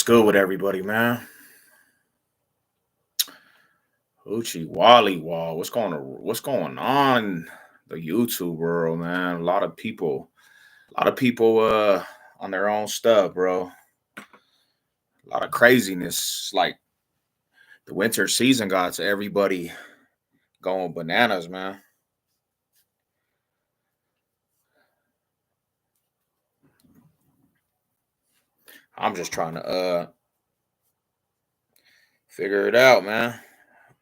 good with everybody, man? Uchi Wally Wall. What's going on in the YouTube world, man? A lot of people on their own stuff, bro. A lot of craziness. Like the winter season got to everybody going bananas, man. I'm just trying to figure it out, man.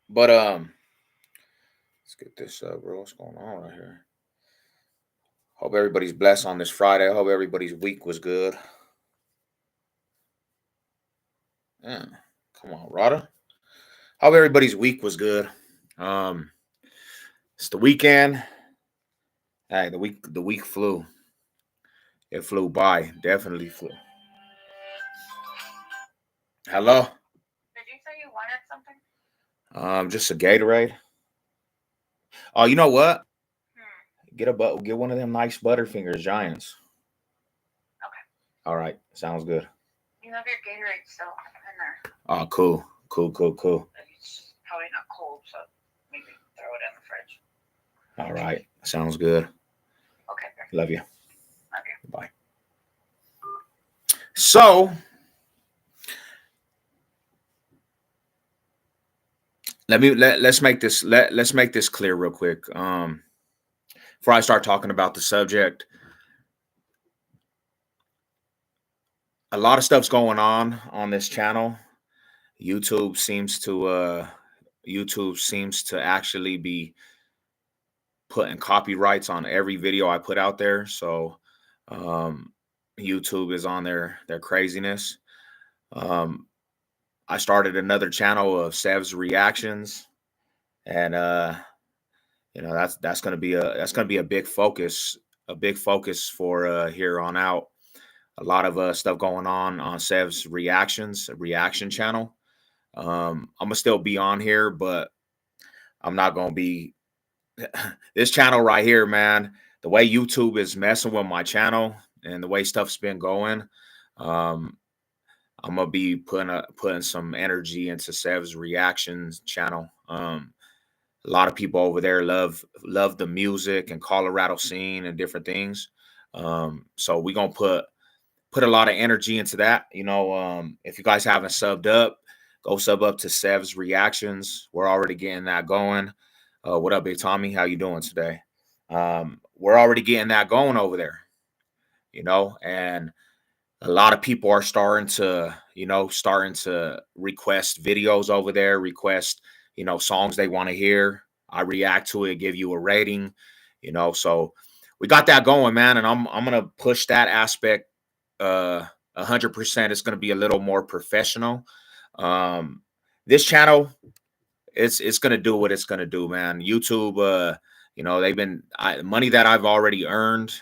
But let's get this up, bro. What's going on right here? Hope everybody's blessed on this Friday. I hope everybody's week was good. Yeah. Come on, Rada. Hope everybody's week was good. Um, it's the weekend. Hey, the week flew. It flew by. Definitely flew. Hello. Did you say you wanted something? Just a Gatorade. Oh, you know what? Get one of them nice Butterfingers Giants. Okay. All right, sounds good. You have your Gatorade still in there. Oh, cool, cool, cool, cool. It's probably not cold, so maybe throw it in the fridge. All right, sounds good. Okay. Love you. Love you. Bye. So let's make this clear real quick. Before I start talking about the subject, a lot of stuff's going on this channel. YouTube seems to actually be putting copyrights on every video I put out there. So YouTube is on their craziness. I started another channel of Sev's reactions, and that's gonna be a big focus, for here on out. A lot of stuff going on Sev's reactions, a reaction channel. I'm gonna still be on here, but I'm not gonna be this channel right here, man. The way YouTube is messing with my channel and the way stuff's been going, um, I'm gonna be putting some energy into Sev's reactions channel. A lot of people over there love the music and Colorado scene and different things. So we gonna put a lot of energy into that. If you guys haven't subbed up, go sub up to Sev's reactions. We're already getting that going. What up, Big Tommy? How you doing today? We're already getting that going over there. And a lot of people are starting to request videos over there, request songs they want to hear. I react to it, give you a rating. So we got that going, man, and I'm gonna push that aspect 100%. It's gonna be a little more professional. This channel, it's gonna do what it's gonna do, man. YouTube, they've been money that I've already earned.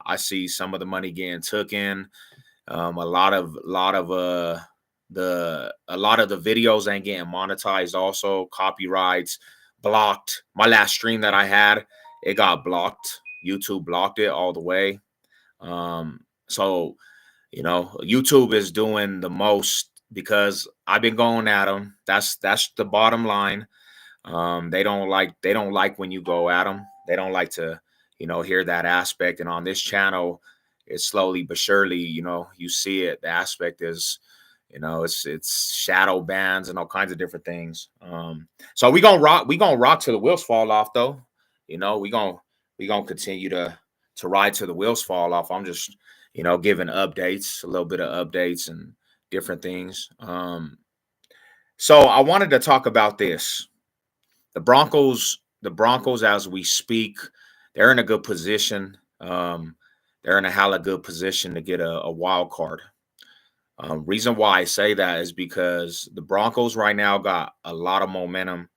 I see some of the money getting took in. A lot of the videos ain't getting monetized. Also, copyrights blocked. My last stream that I had, it got blocked. YouTube blocked it all the way. So YouTube is doing the most because I've been going at them. That's the bottom line. They don't like when you go at them. They don't like to hear that aspect. And on this channel, it's slowly but surely, you see it. The aspect is, it's shadow bans and all kinds of different things. So we gonna rock till the wheels fall off, though. We gonna continue to ride till the wheels fall off. I'm just giving updates, a little bit of updates and different things. So I wanted to talk about this. The Broncos, as we speak, they're in a good position. They're in a hella good position to get a wild card. Reason why I say that is because the Broncos right now got a lot of momentum.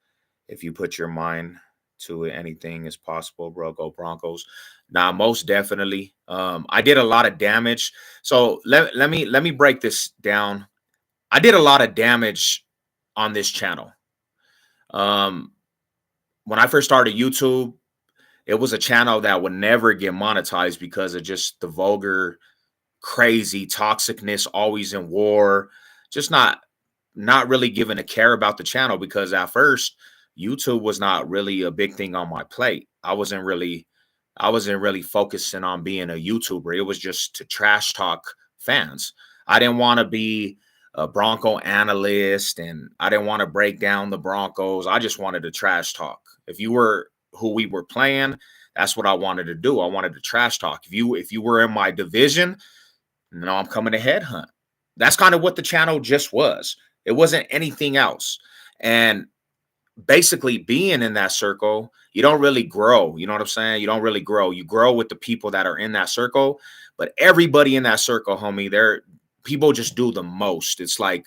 If you put your mind to it, anything is possible, bro. Go Broncos. Now, most definitely. I did a lot of damage. So let me break this down. I did a lot of damage on this channel. When I first started YouTube, it was a channel that would never get monetized because of just the vulgar, crazy toxicness, always in war, just not really giving a care about the channel, because at first YouTube was not really a big thing on my plate. I wasn't really focusing on being a YouTuber. It was just to trash talk fans. I didn't want to be a Bronco analyst, and I didn't want to break down the Broncos. I just wanted to trash talk. If you were who we were playing, that's what I wanted to do. I wanted to trash talk. If you were in my division, no, I'm coming to headhunt. That's kind of what the channel just was. It wasn't anything else. And basically being in that circle, you don't really grow. You know what I'm saying? You don't really grow. You grow with the people that are in that circle. But everybody in that circle, homie, they're people just do the most. It's like,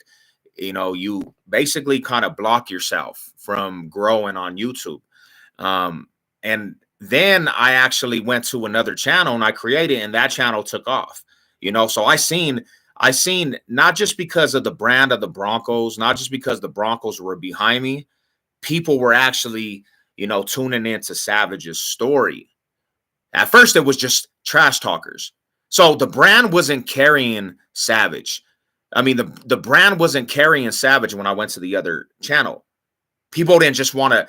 you basically kind of block yourself from growing on YouTube. And then I actually went to another channel and I created, and that channel took off. So I seen not just because of the brand of the Broncos, not just because the Broncos were behind me, people were actually, tuning into Savage's story. At first, it was just trash talkers. So the brand wasn't carrying Savage. I mean, the brand wasn't carrying Savage when I went to the other channel. People didn't just want to,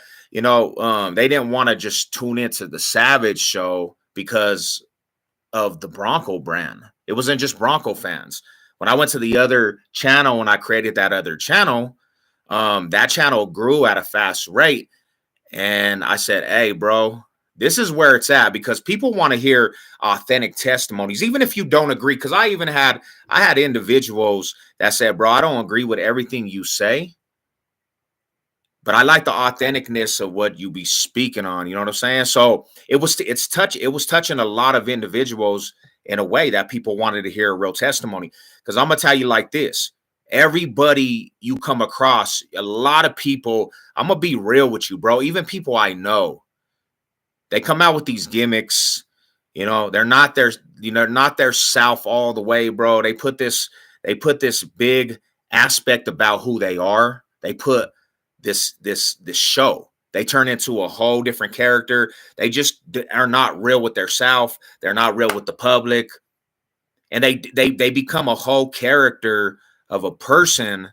they didn't want to just tune into the Savage show because of the Bronco brand. It wasn't just Bronco fans. When I went to the other channel and I created that other channel, that channel grew at a fast rate. And I said, hey, bro, this is where it's at, because people want to hear authentic testimonies, even if you don't agree. Because I had individuals that said, bro, I don't agree with everything you say, but I like the authenticness of what you be speaking on. You know what I'm saying? So it was touching a lot of individuals in a way that people wanted to hear a real testimony. Because I'm gonna tell you like this. Everybody you come across, a lot of people, I'm gonna be real with you, bro. Even people I know, they come out with these gimmicks. They're not their self all the way, bro. They put this big aspect about who they are. They put this show. They turn into a whole different character. They just are not real with their self. They're not real with the public, and they become a whole character of a person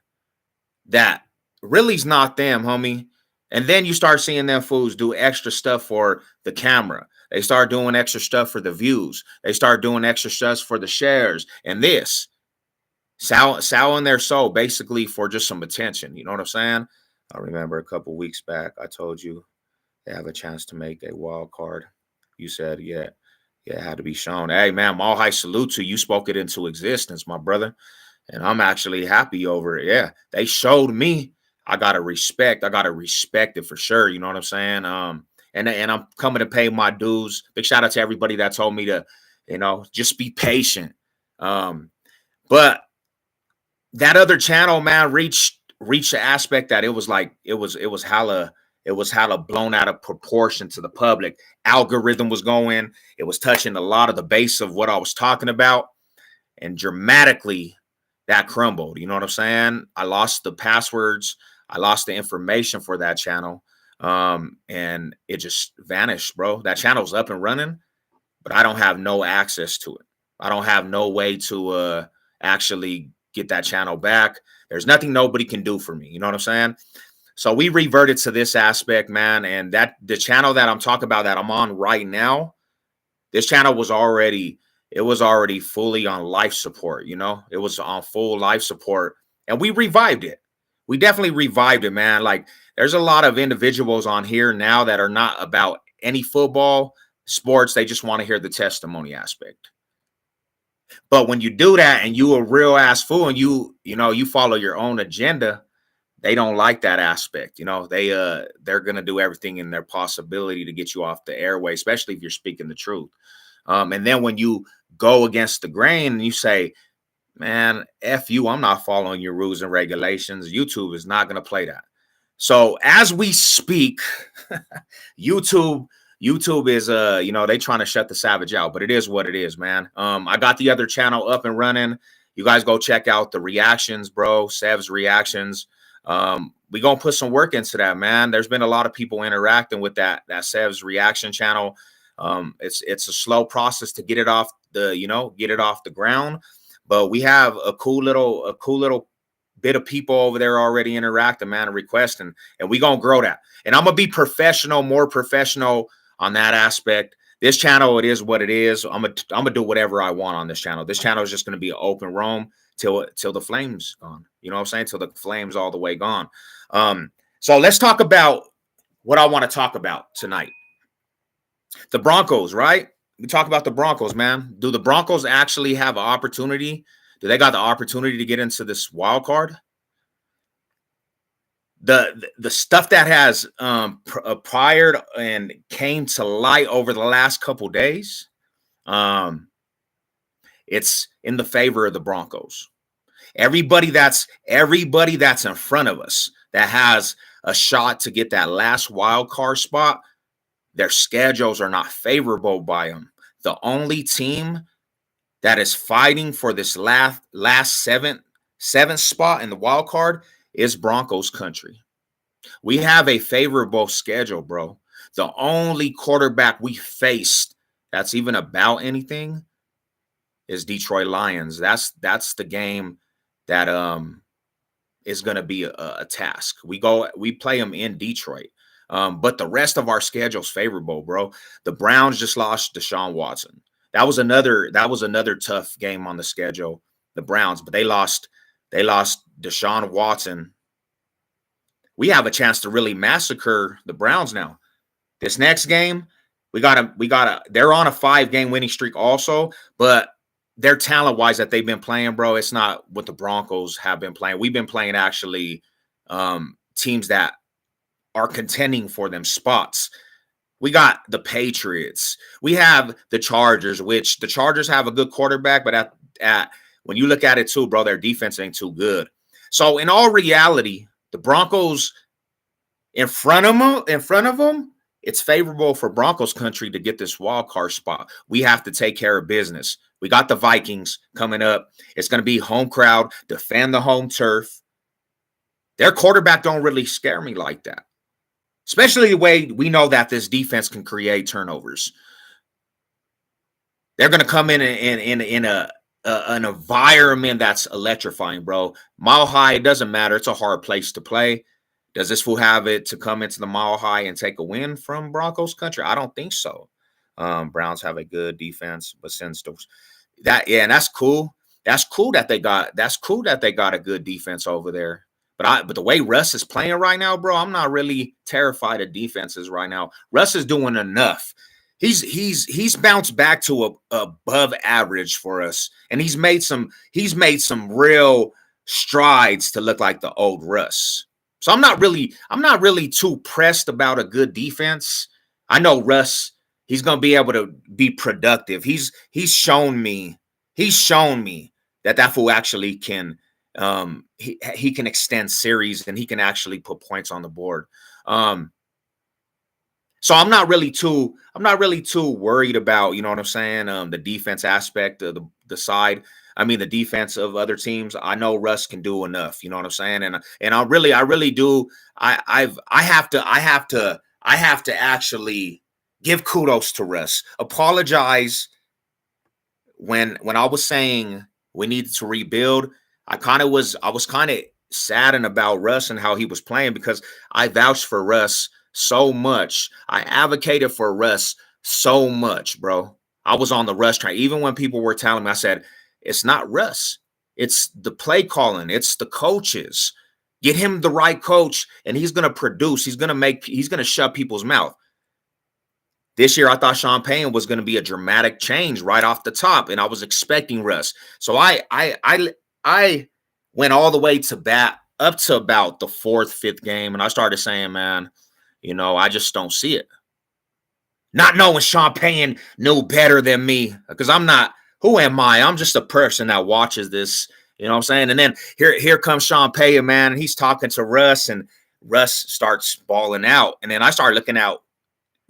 that really is not them, homie. And then you start seeing them fools do extra stuff for the camera. They start doing extra stuff for the views. They start doing extra stuff for the shares. And this, selling their soul basically for just some attention. You know what I'm saying? I remember a couple weeks back, I told you they have a chance to make a wild card. You said, yeah, it had to be shown. Hey, man, all high salute to you. You spoke it into existence, my brother. And I'm actually happy over it. Yeah, they showed me. I gotta respect. I gotta respect it for sure. You know what I'm saying? And I'm coming to pay my dues. Big shout out to everybody that told me to, just be patient. But that other channel, man, reached the aspect that it was hella blown out of proportion to the public. Algorithm was going. It was touching a lot of the base of what I was talking about, and dramatically that crumbled. You know what I'm saying? I lost the passwords. I lost the information for that channel. And it just vanished, bro. That channel's up and running, but I don't have no access to it. I don't have no way to actually get that channel back. There's nothing nobody can do for me. You know what I'm saying? So we reverted to this aspect, man. And that the channel that I'm talking about that I'm on right now, this channel was already fully on life support. It was on full life support, and we revived it. We definitely revived it, man. Like, there's a lot of individuals on here now that are not about any football sports. They just want to hear the testimony aspect. But when you do that and you a real ass fool and you follow your own agenda, they don't like that aspect. They're gonna do everything in their possibility to get you off the airway, especially if you're speaking the truth. And then when you go against the grain and you say, man, F you, I'm not following your rules and regulations, YouTube is not going to play that. So as we speak, YouTube is they trying to shut the Savage out, but it is what it is, man. I got the other channel up and running. You guys go check out the reactions, bro. Sev's reactions. We gonna put some work into that, man. There's been a lot of people interacting with that Sev's reaction channel. It's a slow process to get it off the ground, but we have a cool little bit of people over there already interacting, man, and requesting, and we gonna grow that. And I'm gonna be professional, more professional on that aspect. This channel, it is what it is. I'm gonna do whatever I want on this channel. This channel is just gonna be an open roam till the flames gone. You know what I'm saying? Till the flames all the way gone. So let's talk about what I want to talk about tonight. The Broncos, right? We talk about the Broncos, man. Do the Broncos actually have an opportunity? Do they got the opportunity to get into this wild card? The stuff that has prior and came to light over the last couple days, it's in the favor of the Broncos. Everybody that's in front of us that has a shot to get that last wild card spot, their schedules are not favorable by them. The only team that is fighting for this last seventh spot in the wild card is Broncos country. We have a favorable schedule, bro. The only quarterback we faced that's even about anything is Detroit Lions. That's the game that is going to be a task. We play them in Detroit. But the rest of our schedule's favorable, bro. The Browns just lost Deshaun Watson. That was another tough game on the schedule, the Browns, but they lost Deshaun Watson. We have a chance to really massacre the Browns now. This next game, we gotta. They're on a 5-game winning streak also, but their talent-wise that they've been playing, bro, it's not what the Broncos have been playing. We've been playing actually teams that are contending for them spots. We got the Patriots. We have the Chargers, which the Chargers have a good quarterback, but at when you look at it too, bro, their defense ain't too good. So in all reality, the Broncos in front of them, it's favorable for Broncos country to get this wild card spot. We have to take care of business. We got the Vikings coming up. It's going to be home crowd, defend the home turf. Their quarterback don't really scare me like that. Especially the way we know that this defense can create turnovers. They're going to come in an environment that's electrifying, bro. Mile High, it doesn't matter. It's a hard place to play. Does this fool have it to come into the Mile High and take a win from Broncos country? I don't think so. Browns have a good defense, but since that, yeah, and that's cool. That's cool that they got a good defense over there. But the way Russ is playing right now, bro, I'm not really terrified of defenses right now. Russ is doing enough. He's bounced back to above average for us, and he's made some real strides to look like the old Russ. So I'm not really too pressed about a good defense. I know Russ, he's gonna be able to be productive. He's shown me that fool actually can. He can extend series and he can actually put points on the board. So I'm not really too worried about, you know what I'm saying, the defense aspect of the side. I mean, the defense of other teams. I know Russ can do enough, you know what I'm saying? And I really do. I have to actually give kudos to Russ. Apologize when I was saying we needed to rebuild. I was kind of saddened about Russ and how he was playing because I vouched for Russ so much. I advocated for Russ so much, bro. I was on the Russ train. Even when people were telling me, I said, it's not Russ. It's the play calling. It's the coaches. Get him the right coach, and he's going to produce. He's going to shut people's mouth. This year, I thought Sean Payton was going to be a dramatic change right off the top, and I was expecting Russ. So I went all the way to bat up to about the 4th, 5th game, and I started saying, man, you know, I just don't see it. Not knowing Sean Payton knew better than me, because I'm not, who am I? I'm just a person that watches this, you know what I'm saying? And then here comes Sean Payton, man, and he's talking to Russ, and Russ starts balling out. And then I started looking at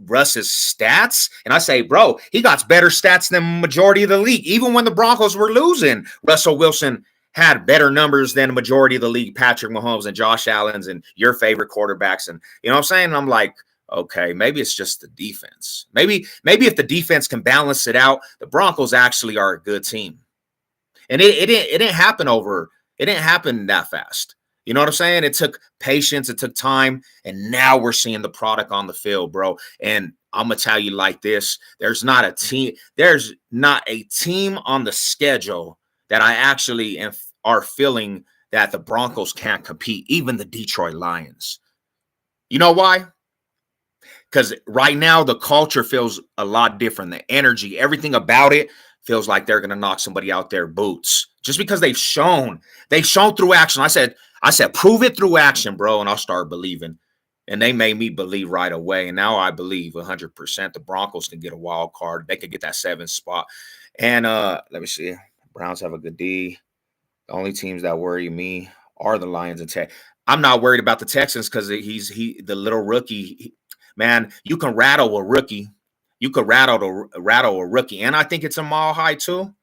Russ's stats, and I say, bro, he got better stats than majority of the league. Even when the Broncos were losing, Russell Wilson had better numbers than the majority of the league, Patrick Mahomes and Josh Allen's and your favorite quarterbacks. And you know what I'm saying? And I'm like, okay, maybe it's just the defense. Maybe if the defense can balance it out, the Broncos actually are a good team. And it didn't happen It didn't happen that fast. You know what I'm saying? It took patience, it took time, and now we're seeing the product on the field, bro. And I'm gonna tell you like this: there's not a team on the schedule that I actually are feeling that the Broncos can't compete, even the Detroit Lions. You know why? Because right now the culture feels a lot different. The energy, everything about it feels like they're gonna knock somebody out their boots. Just because they've shown through action. I said, prove it through action, bro, and I'll start believing. And they made me believe right away. And now I believe 100% the Broncos can get a wild card. They could get that 7th spot. And let me see. Browns have a good D. The only teams that worry me are the Lions and Tech. I'm not worried about the Texans because the little rookie. Man, you can rattle a rookie. You could rattle a rookie, and I think it's a mile high too.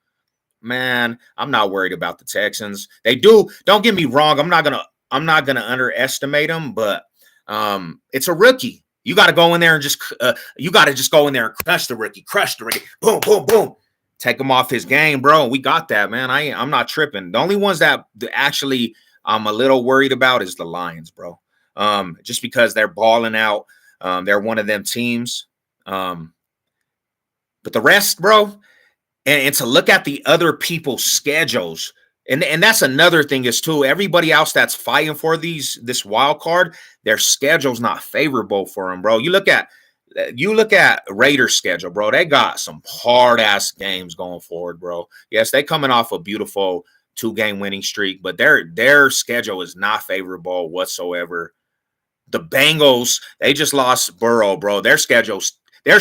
Man, I'm not worried about the Texans. They do. Don't get me wrong. I'm not gonna underestimate them, but it's a rookie. You got to go in there and just go in there and crush the rookie. Boom, boom, boom. Take him off his game, bro. We got that, man. I'm not tripping. The only ones that actually I'm a little worried about is the Lions, bro. Just because they're balling out. They're one of them teams. But the rest, bro, and to look at the other people's schedules, and that's another thing is too, everybody else that's fighting for this wild card, their schedule's not favorable for them, bro. You look at Raiders' schedule, bro. They got some hard ass games going forward, bro. Yes, they coming off a beautiful 2-game winning streak, but their schedule is not favorable whatsoever. The Bengals, they just lost Burrow, bro. Their schedules, it's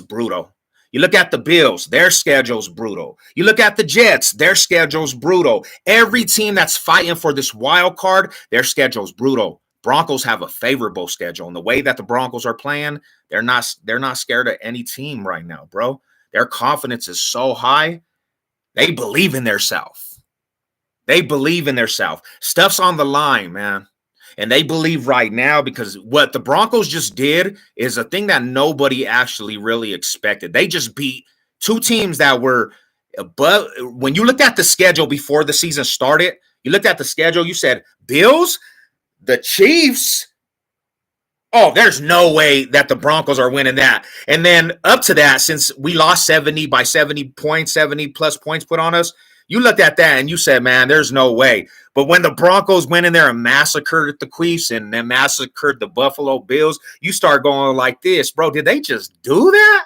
brutal. You look at the Bills, their schedule's brutal. You look at the Jets, their schedule's brutal. Every team that's fighting for this wild card, their schedule's brutal. Broncos have a favorable schedule. And the way that the Broncos are playing, they're not scared of any team right now, bro. Their confidence is so high. They believe in themselves. Stuff's on the line, man. And they believe right now because what the Broncos just did is a thing that nobody actually really expected. They just beat 2 teams that were above. When you looked at the schedule before the season started, you looked at the schedule, you said, Bills, the Chiefs. Oh, there's no way that the Broncos are winning that. And then up to that, since we lost 70 points, 70 plus points put on us, you looked at that and you said, man, there's no way. But when the Broncos went in there and massacred the Chiefs and then massacred the Buffalo Bills, you start going like this, bro, did they just do that?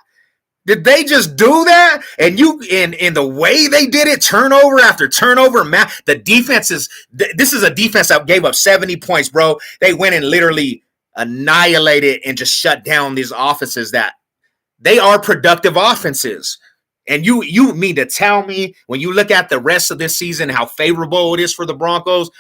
Did they just do that? And you in the way they did it, turnover after turnover, man, the defense this is a defense that gave up 70 points, bro. They went and literally annihilated and just shut down these offenses that they are productive offenses. And you mean to tell me when you look at the rest of this season how favorable it is for the Broncos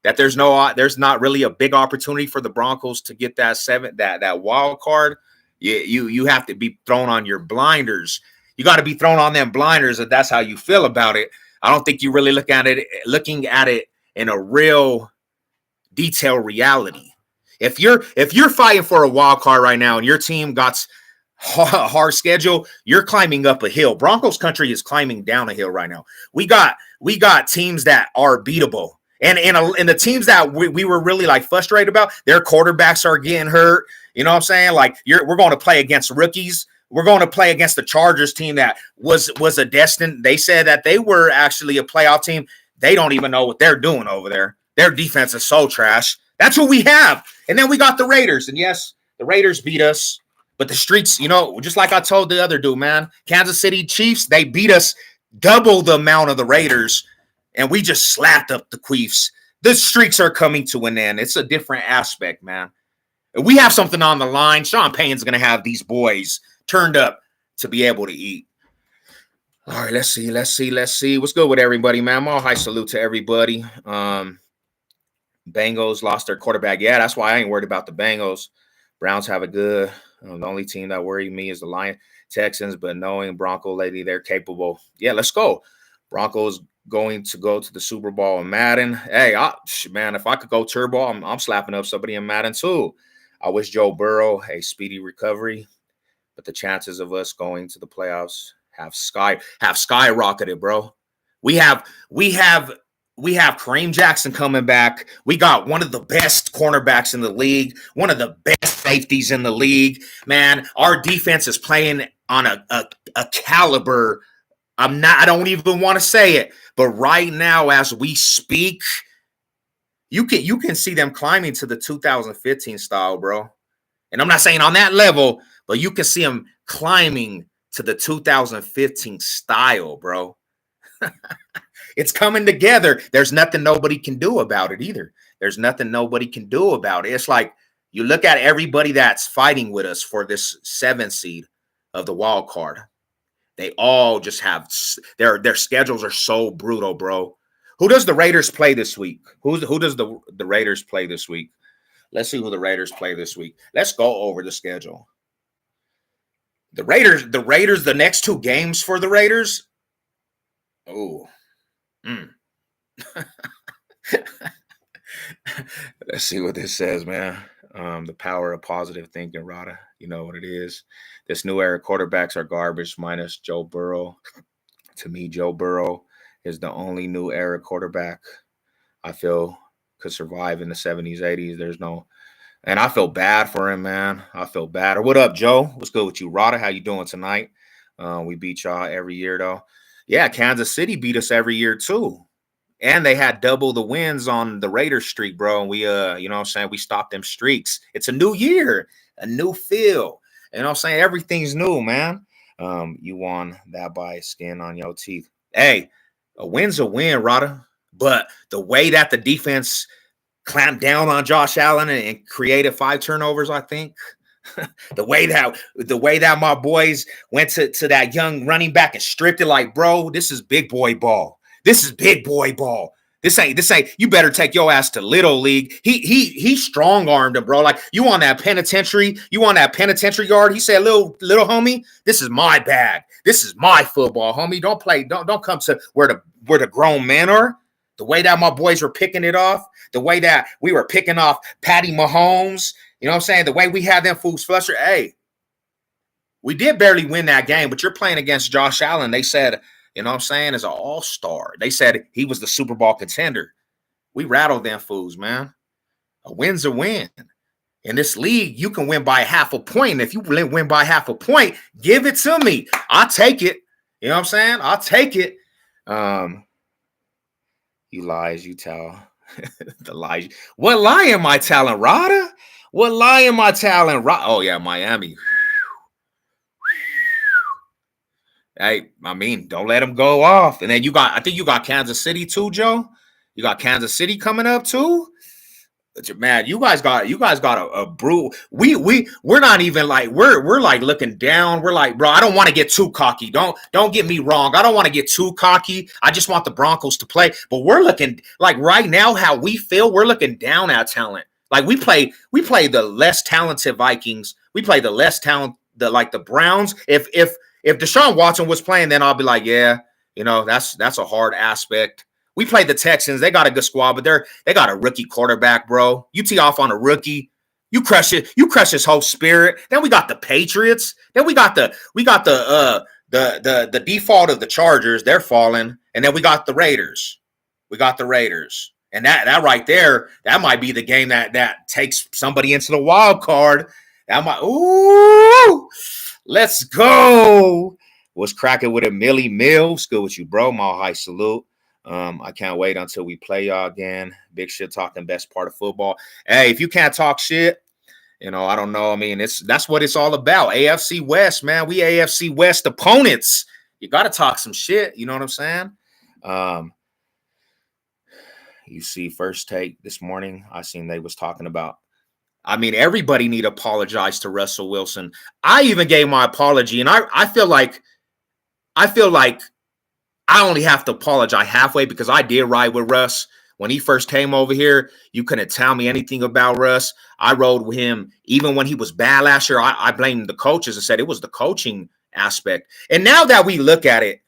that there's not really a big opportunity for the Broncos to get that wild card? You have to be thrown on your blinders. You got to be thrown on them blinders if that's how you feel about it. I don't think you really looking at it in a real detailed reality. If you're fighting for a wild card right now and your team got hard schedule, you're climbing up a hill. Broncos country is climbing down a hill right now. We got teams that are beatable. And the teams that we were really like frustrated about, their quarterbacks are getting hurt. You know what I'm saying? Like we're going to play against rookies. We're going to play against the Chargers team that was a destined. They said that they were actually a playoff team. They don't even know what they're doing over there. Their defense is so trash. That's what we have. And then we got the Raiders. And yes, the Raiders beat us. But the streets, just like I told the other dude, man, Kansas City Chiefs, they beat us double the amount of the Raiders. And we just slapped up the Chiefs. The streaks are coming to an end. It's a different aspect, man. If we have something on the line, Sean Payton's going to have these boys turned up to be able to eat. All right, let's see. What's good with everybody, man? All high salute to everybody. Bengals lost their quarterback. Yeah, that's why I ain't worried about the Bengals. Browns have a good. The only team that worried me is the Lions, Texans, but knowing Bronco lady, they're capable. Yeah, let's go. Broncos going to go to the Super Bowl in Madden. Hey, man, if I could go turbo, I'm slapping up somebody in Madden too. I wish Joe Burrow a speedy recovery, but the chances of us going to the playoffs have skyrocketed, bro. We have Kareem Jackson coming back. We got one of the best cornerbacks in the league, one of the best safeties in the league. Man, our defense is playing on a caliber. I don't even want to say it, but right now as we speak, you can see them climbing to the 2015 style, bro. And I'm not saying on that level, but you can see them climbing to the 2015 style, bro. It's coming together. There's nothing nobody can do about it either. There's nothing nobody can do about it. It's like you look at everybody that's fighting with us for this 7th seed of the wild card. They all just have their schedules are so brutal, bro. Who does the Raiders play this week? Who does the Raiders play this week? Let's see who the Raiders play this week. Let's go over the schedule. The Raiders, the next 2 games for the Raiders. Oh. Let's see what this says, man. The power of positive thinking, Rada. You know what it is. This new era quarterbacks are garbage minus Joe Burrow. To me, Joe Burrow is the only new era quarterback I feel could survive in the 70s, 80s. There's no, and I feel bad for him, man. I feel bad. What up, Joe? What's good with you? Rada, how you doing tonight? We beat y'all every year, though. Yeah, Kansas City beat us every year, too. And they had double the wins on the Raiders streak, bro. And we, you know what I'm saying? We stopped them streaks. It's a new year, a new feel. You know what I'm saying? Everything's new, man. You won that by skin on your teeth. Hey, a win's a win, Rada. But the way that the defense clamped down on Josh Allen and created 5 turnovers, I think. the way that my boys went to that young running back and stripped it like, bro, this is big boy ball. This is big boy ball. This ain't, you better take your ass to little league. He strong-armed him, bro. Like, you on that penitentiary yard. He said, little homie, this is my bag. This is my football, homie. Don't come to where the grown men are. The way that my boys were picking it off, the way that we were picking off Patty Mahomes, you know what I'm saying? The way we had them fools flustered. Hey, we did barely win that game, but you're playing against Josh Allen. They said, you know what I'm saying, as an all-star. They said he was the Super Bowl contender. We rattled them fools, man. A win's a win. In this league, you can win by half a point. If you win by half a point, give it to me. I'll take it. You know what I'm saying? I'll take it. You lies, you tell. The lies. What lie am I telling, Rada? What lie am I telling? Oh, yeah, Miami. Hey, I mean, don't let them go off. And then I think you got Kansas City too, Joe. You got Kansas City coming up too. Man, you guys got a brew. We're not even like we're like looking down. We're like, bro, I don't want to get too cocky. Don't get me wrong. I don't want to get too cocky. I just want the Broncos to play. But we're looking like right now how we feel. We're looking down at talent. Like we play the less talented Vikings. We play the less talent the Browns. If Deshaun Watson was playing, then I'll be like, yeah, you know, that's a hard aspect. We played the Texans. They got a good squad, but they got a rookie quarterback, bro. You tee off on a rookie. You crush it. You crush his whole spirit. Then we got the Patriots. Then we got the default of the Chargers. They're falling. And then we got the Raiders. And that right there, that might be the game that takes somebody into the wild card. That might, ooh, let's go. What's cracking with a Millie Mills? Good with you, bro. Mile high salute. I can't wait until we play y'all again. Big shit talking, best part of football. Hey, if you can't talk shit, you know, I don't know. I mean, that's what it's all about. AFC West, man. We AFC West opponents. You got to talk some shit. You know what I'm saying? You see First Take this morning. I seen they was talking about, I mean, everybody need to apologize to Russell Wilson. I even gave my apology, and I feel like I only have to apologize halfway because I did ride with Russ. When he first came over here, you couldn't tell me anything about Russ. I rode with him even when he was bad last year. I blamed the coaches and said it was the coaching aspect. And now that we look at it,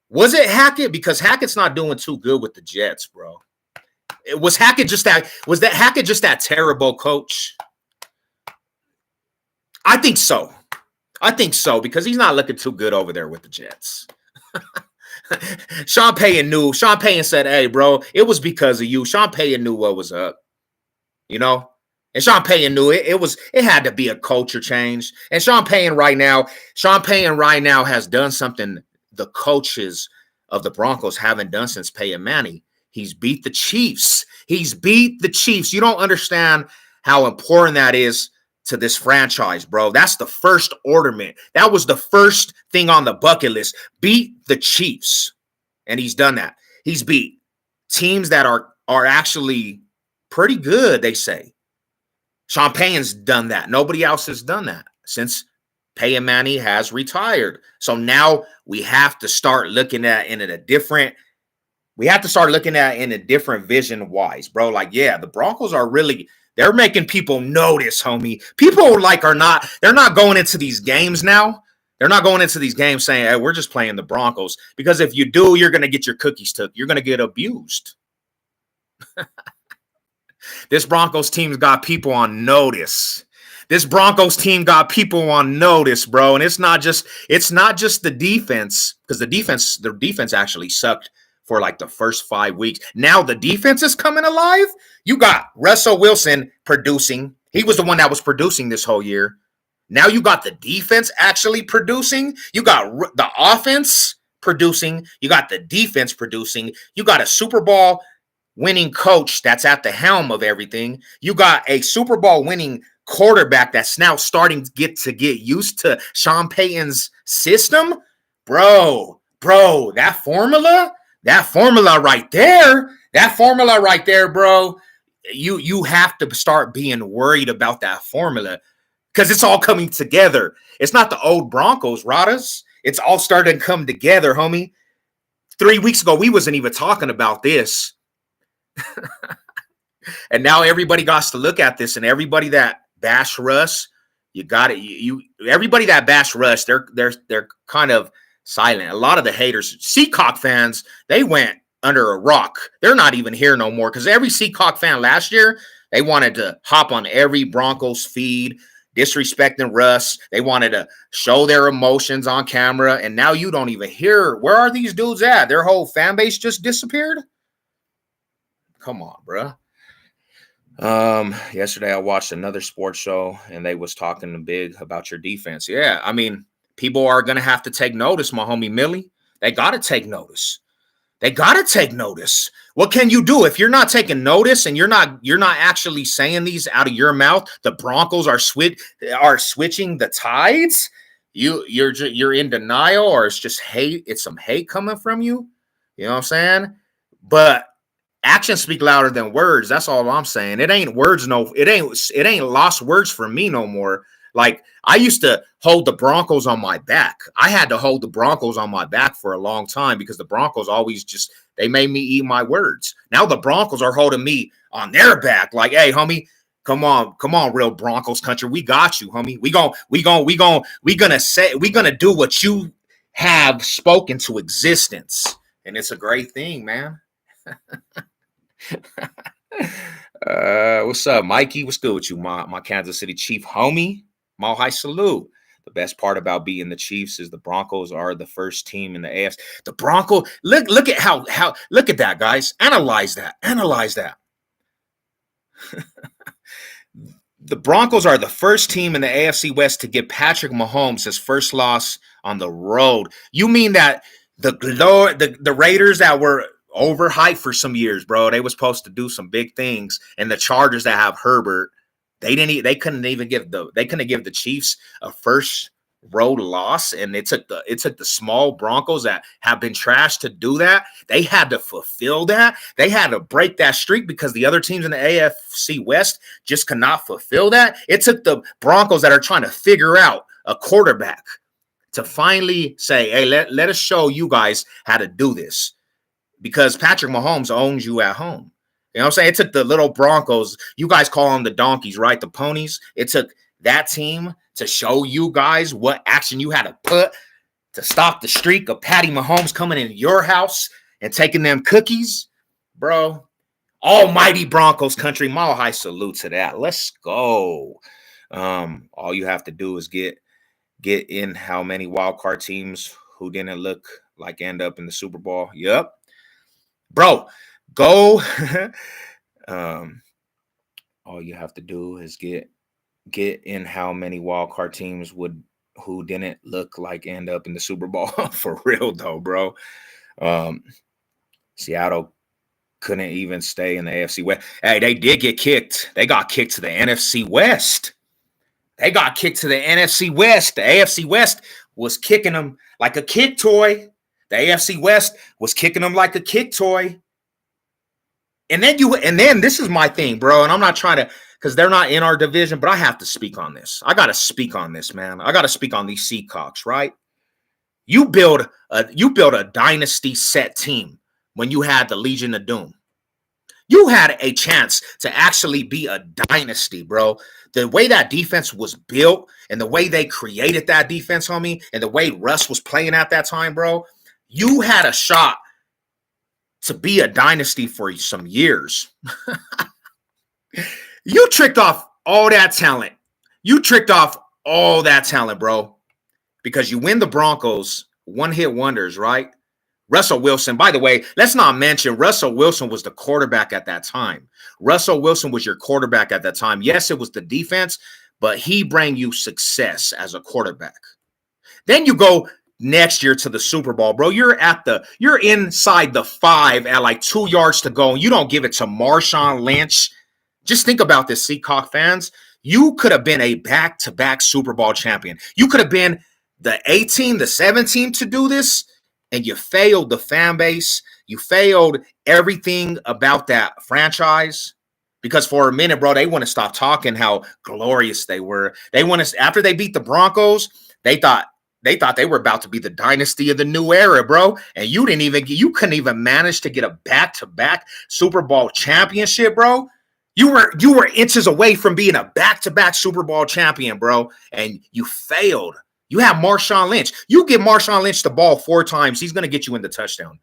was it Hackett? Because Hackett's not doing too good with the Jets, bro. Was Hackett just that terrible coach? I think so because he's not looking too good over there with the Jets. Sean Payton knew. Sean Payton said, "Hey, bro, it was because of you." Sean Payton knew what was up, you know. And Sean Payton knew it. It had to be a culture change. And Sean Payton right now has done something the coaches of the Broncos haven't done since Peyton Manning. He's beat the Chiefs. He's beat the Chiefs. You don't understand how important that is to this franchise, bro. That's the first ornament. That was the first thing on the bucket list. Beat the Chiefs. And he's done that. He's beat teams that are actually pretty good, they say. Sean Payton's done that. Nobody else has done that since Peyton Manning has retired. So now we have to start looking at it in a different vision wise, bro. Like, yeah, the Broncos are really, they're making people notice, homie. People they're not going into these games now. They're not going into these games saying, hey, we're just playing the Broncos. Because if you do, you're going to get your cookies took. You're going to get abused. This Broncos team's got people on notice. This Broncos team got people on notice, bro. And it's not just the defense, because the defense actually sucked for like the first 5 weeks. Now the defense is coming alive. You got Russell Wilson producing. He was the one that was producing this whole year. Now you got the defense actually producing. You got the offense producing. You got the defense producing. You got a Super Bowl winning coach that's at the helm of everything. You got a Super Bowl winning quarterback that's now starting to get used to Sean Payton's system. Bro, that formula right there, bro. You have to start being worried about that formula because it's all coming together. It's not the old Broncos, Radas. It's all starting to come together, homie. 3 weeks ago, we wasn't even talking about this. And now everybody got to look at this, and everybody that bash Russ, you got it. Everybody that bash Russ, they're kind of silent. A lot of the haters, Seacock fans, they went under a rock. They're not even here no more because every Seacock fan last year, they wanted to hop on every Broncos feed, disrespecting Russ. They wanted to show their emotions on camera, and now you don't even hear. Where are these dudes at? Their whole fan base just disappeared. Come on, bro. Yesterday I watched another sports show and they was talking big about your defense. Yeah, I mean, people are gonna have to take notice, my homie Millie. They gotta take notice. What can you do if you're not taking notice and you're not actually saying these out of your mouth? The Broncos are switching the tides. You're in denial, or it's just hate. It's some hate coming from you. You know what I'm saying? But actions speak louder than words. That's all I'm saying. It ain't words. No, it ain't lost words for me no more. Like, I used to hold the Broncos on my back. I had to hold the Broncos on my back for a long time because the Broncos always they made me eat my words. Now the Broncos are holding me on their back. Like, hey, homie, come on, real Broncos country. We got you, homie. We gonna do what you have spoken to existence. And it's a great thing, man. What's up, Mikey? What's good with you, my Kansas City Chief homie? Mal high salute. The best part about being the Chiefs is the Broncos are the first team in the AFC. The Broncos, look at how look at that, guys. Analyze that. The Broncos are the first team in the AFC West to give Patrick Mahomes his first loss on the road. You mean that the Raiders that were overhyped for some years, bro, they were supposed to do some big things, and the Chargers that have Herbert, they couldn't give the Chiefs a first road loss, and it took the small Broncos that have been trashed to do that. They had to fulfill that. They had to break that streak because the other teams in the AFC West just could not fulfill that. It took the Broncos that are trying to figure out a quarterback to finally say, hey, let us show you guys how to do this, because Patrick Mahomes owns you at home. You know what I'm saying? It took the little Broncos, you guys call them the donkeys, right? The ponies. It took that team to show you guys what action you had to put to stop the streak of Patty Mahomes coming in your house and taking them cookies. Bro, almighty Broncos country, mile high salute to that. Let's go. All you have to do is get in how many wild card teams who didn't look like end up in the Super Bowl. Yep. Bro, go. um, all you have to do is get in how many wild card teams who didn't look like end up in the Super Bowl. For real though, bro. Um, Seattle couldn't even stay in the AFC West. Hey, they did get kicked. They got kicked to the NFC West. They got kicked to the NFC West. The AFC West was kicking them like a kick toy. The AFC West was kicking them like a kick toy. And then this is my thing, bro. And I'm not trying to, because they're not in our division, but I have to speak on this. I got to speak on this, man. I got to speak on these Seacocks, right? You build a dynasty set team when you had the Legion of Doom. You had a chance to actually be a dynasty, bro. The way that defense was built and the way they created that defense, homie, and the way Russ was playing at that time, bro, you had a shot to be a dynasty for some years. You tricked off all that talent. You tricked off all that talent, bro, because you win the Broncos, one-hit wonders, right? Russell Wilson, by the way, let's not mention Russell Wilson was the quarterback at that time. Russell Wilson was your quarterback at that time. Yes, it was the defense, but he brought you success as a quarterback. Then you go next year to the Super Bowl, bro. You're inside the 5 at like 2 yards to go, and you don't give it to Marshawn Lynch. Just think about this, Seacock fans. You could have been a back-to-back Super Bowl champion. You could have been the 18, the 17 to do this, and you failed the fan base. You failed everything about that franchise. Because for a minute, bro, they want to stop talking how glorious they were. They want to, after they beat the Broncos, they thought they were about to be the dynasty of the new era, bro. And you couldn't even manage to get a back-to-back Super Bowl championship, bro. You were inches away from being a back-to-back Super Bowl champion, bro, and you failed. You have Marshawn Lynch. You give Marshawn Lynch the ball 4 times, he's going to get you in the touchdown.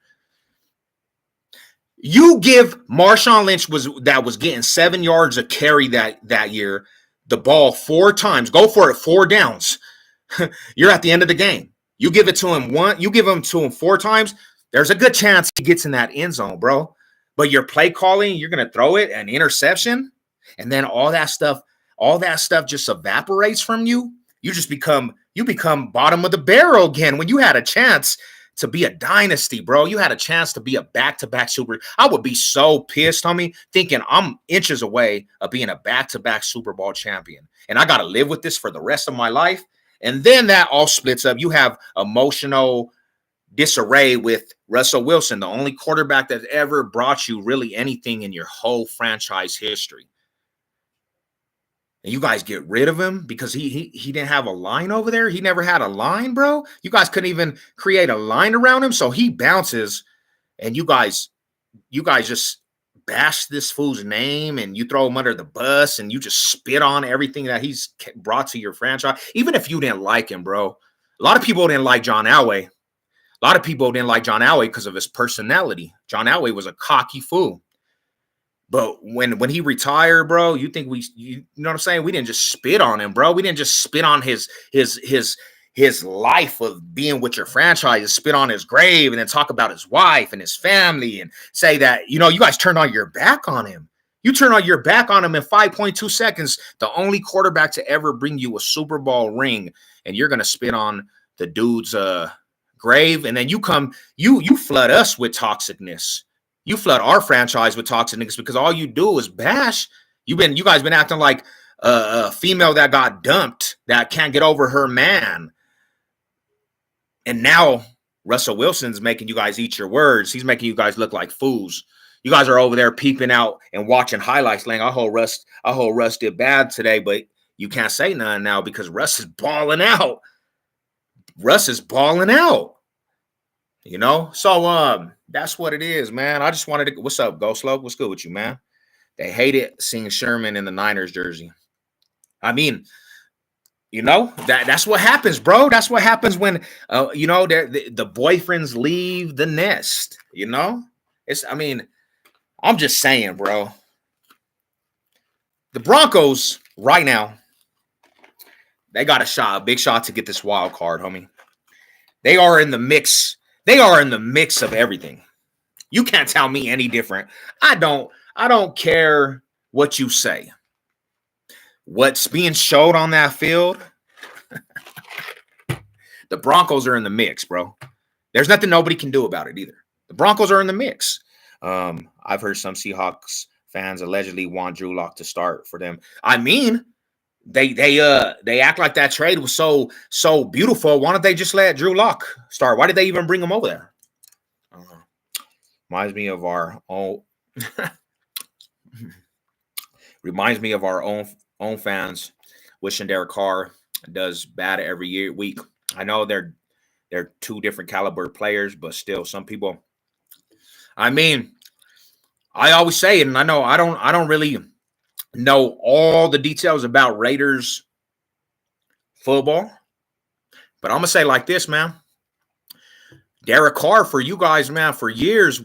You give Marshawn Lynch that was getting 7 yards a carry that year, the ball 4 times. Go for it, 4 downs. You're at the end of the game. You give it to him you give him to him 4 times, there's a good chance he gets in that end zone, bro. But your play calling, you're going to throw it, an interception, and then all that stuff just evaporates from you. You become bottom of the barrel again when you had a chance to be a dynasty, bro. You had a chance to be a back-to-back Super. I would be so pissed, homie, thinking I'm inches away of being a back-to-back Super Bowl champion. And I got to live with this for the rest of my life. And then that all splits up. You have emotional disarray with Russell Wilson, the only quarterback that ever brought you really anything in your whole franchise history. And you guys get rid of him because he didn't have a line over there. He never had a line, bro. You guys couldn't even create a line around him. So he bounces, and you guys just bash this fool's name, and you throw him under the bus, and you just spit on everything that he's brought to your franchise. Even if you didn't like him, bro. A lot of people didn't like John Elway. A lot of people didn't like John Elway because of his personality. John Elway was a cocky fool. But when he retired, bro, you know what I'm saying? We didn't just spit on him, bro. We didn't just spit on his life of being with your franchise, spit on his grave, and then talk about his wife and his family and say that, you guys turned on your back on him. You turn on your back on him in 5.2 seconds, the only quarterback to ever bring you a Super Bowl ring, and you're going to spit on the dude's grave, and then you flood us with toxicness. You flood our franchise with toxicness because all you do is bash. You guys been acting like a female that got dumped that can't get over her man. And now Russell Wilson's making you guys eat your words. He's making you guys look like fools. You guys are over there peeping out and watching highlights, saying, I hope Russ did bad today, but you can't say nothing now because Russ is balling out. Russ is balling out. So that's what it is, man. I just wanted to. What's up, Ghost Slope? What's good with you, man? They hated seeing Sherman in the Niners jersey. I mean, that's what happens, bro. That's what happens when the boyfriends leave the nest. I'm just saying, bro. The Broncos right now, they got a big shot to get this wild card, homie. They are in the mix. They are in the mix of everything. You can't tell me any different. I don't care what you say. What's being showed on that field, the Broncos are in the mix, bro. There's nothing nobody can do about it either. The Broncos are in the mix. I've heard some Seahawks fans allegedly want Drew Lock to start for them. I mean, they act like that trade was so beautiful. Why don't they just let Drew Lock start? Why did they even bring him over there? Reminds me of our own. Reminds me of our own fans wishing Derek Carr does bad every week. I know they're two different caliber players, but still, some people. I mean, I always say it, and I know I don't really know all the details about Raiders football, but I'm gonna say like this, man. Derek Carr, for you guys, man, for years,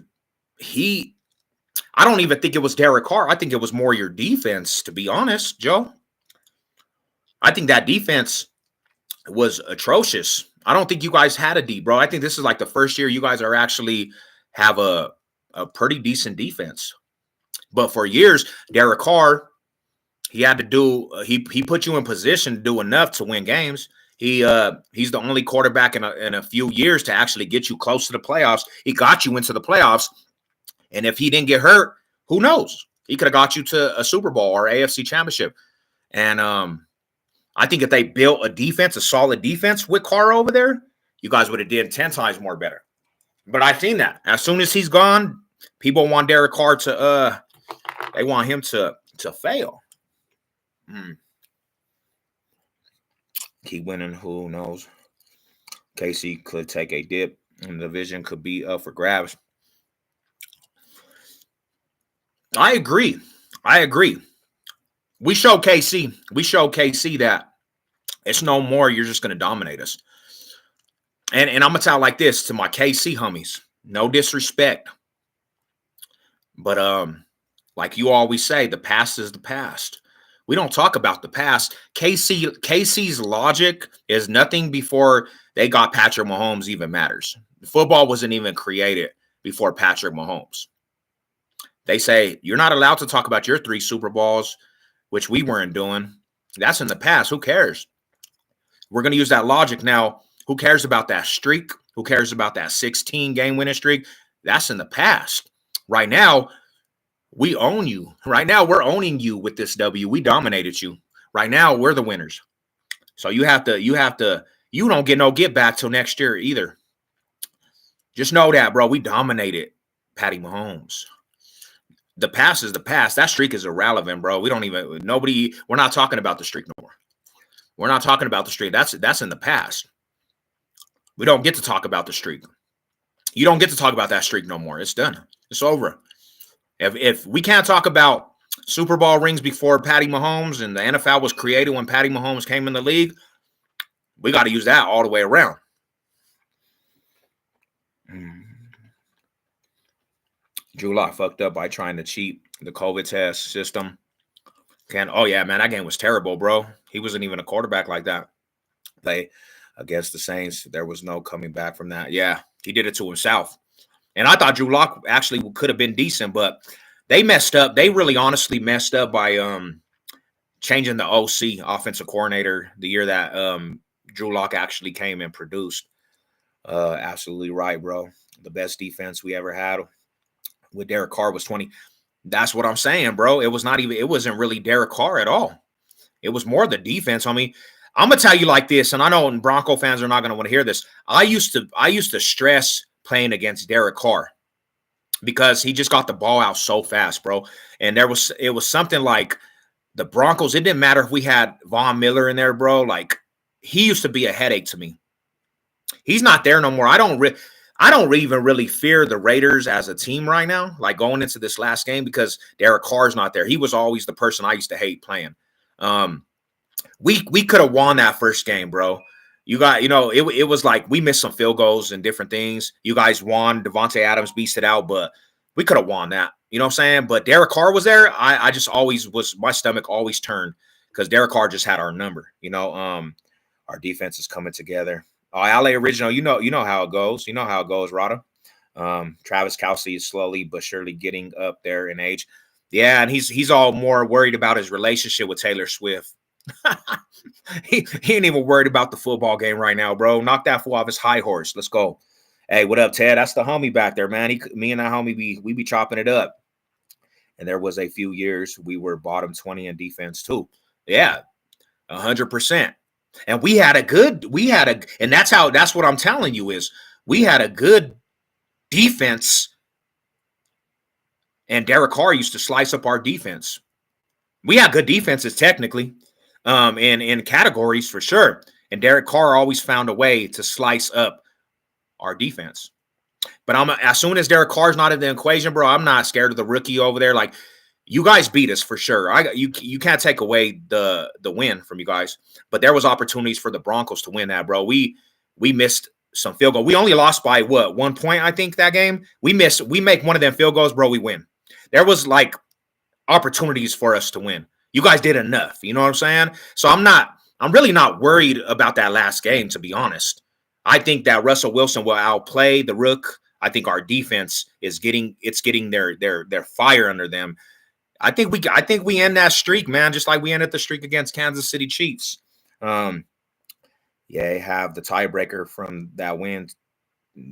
I don't even think it was Derek Carr. I think it was more your defense, to be honest, Joe. I think that defense was atrocious. I don't think you guys had a D, bro. I think this is like the first year you guys are actually have a pretty decent defense. But for years, Derek Carr, he had to do he put you in position to do enough to win games. He's the only quarterback in a few years to actually get you close to the playoffs. He got you into the playoffs, and if he didn't get hurt, who knows? He could have got you to a Super Bowl or AFC Championship. And I think if they built a defense, a solid defense with Carr over there, you guys would have did 10 times more better. But I've seen that. As soon as he's gone, people want Derek Carr to they want him to fail. Keep winning, who knows? KC could take a dip, and the division could be up for grabs. I agree. We show KC that it's no more. You're just going to dominate us. And I'm going to tell like this to my KC homies. No disrespect. But like you always say, the past is the past. We don't talk about the past. KC's logic is nothing before they got Patrick Mahomes even matters. Football wasn't even created before Patrick Mahomes. They say you're not allowed to talk about your 3 Super Bowls, which we weren't doing. That's in the past. Who cares? We're going to use that logic now. Who cares about that streak? Who cares about that 16-game winning streak? That's in the past. Right now, we own you. Right now, we're owning you with this W. We dominated you. Right now, we're the winners. So you don't get no get back till next year either. Just know that, bro. We dominated Patty Mahomes. The past is the past. That streak is irrelevant, bro. We're not talking about the streak no more. We're not talking about the streak. That's in the past. We don't get to talk about the streak. You don't get to talk about that streak no more. It's done. It's over. If we can't talk about Super Bowl rings before Patty Mahomes and the NFL was created when Patty Mahomes came in the league, we got to use that all the way around. Drew Lock fucked up by trying to cheat the COVID test system. Oh, yeah, man, that game was terrible, bro. He wasn't even a quarterback like that. Play against the Saints, there was no coming back from that. Yeah, he did it to himself. And I thought Drew Lock actually could have been decent, but they messed up. They really honestly messed up by changing the OC, offensive coordinator, the year that Drew Lock actually came and produced. Absolutely right, bro. The best defense we ever had with Derek Carr was 20. That's what I'm saying, bro. It wasn't really Derek Carr at all. It was more the defense. I mean, I'm gonna tell you like this, and I know Bronco fans are not gonna want to hear this. I used to stress playing against Derek Carr because he just got the ball out so fast, bro. And it was something like the Broncos. It didn't matter if we had Von Miller in there, bro. Like he used to be a headache to me. He's not there no more. I don't even really fear the Raiders as a team right now, like going into this last game, because Derek Carr's not there. He was always the person I used to hate playing. We could have won that first game, bro. It was like we missed some field goals and different things. You guys won. Devontae Adams beats it out, but we could have won that. You know what I'm saying? But Derek Carr was there. I just always was, my stomach always turned because Derek Carr just had our number. Our defense is coming together. Oh, LA original. You know how it goes. You know how it goes, Rada. Travis Kelce is slowly but surely getting up there in age. Yeah, and he's all more worried about his relationship with Taylor Swift. He ain't even worried about the football game right now, bro. Knock that fool off his high horse. Let's go. Hey, what up, Ted? That's the homie back there, man. Me and that homie, we be chopping it up. And there was a few years we were bottom 20 in defense too. Yeah, 100%. And and that's what I'm telling you is we had a good defense, and Derek Carr used to slice up our defense. We had good defenses technically, in categories for sure. And Derek Carr always found a way to slice up our defense. But as soon as Derek Carr's not in the equation, bro, I'm not scared of the rookie over there. Like, you guys beat us for sure. You can't take away the win from you guys. But there was opportunities for the Broncos to win that, bro. We missed some field goal. We only lost by what, 1 point, I think, that game. We make one of them field goals, bro, we win. There was like opportunities for us to win. You guys did enough. You know what I'm saying? So I'm really not worried about that last game, to be honest. I think that Russell Wilson will outplay the Rook. I think our defense is getting their fire under them. I think we end that streak, man, just like we ended the streak against Kansas City Chiefs. Yeah, have the tiebreaker from that win.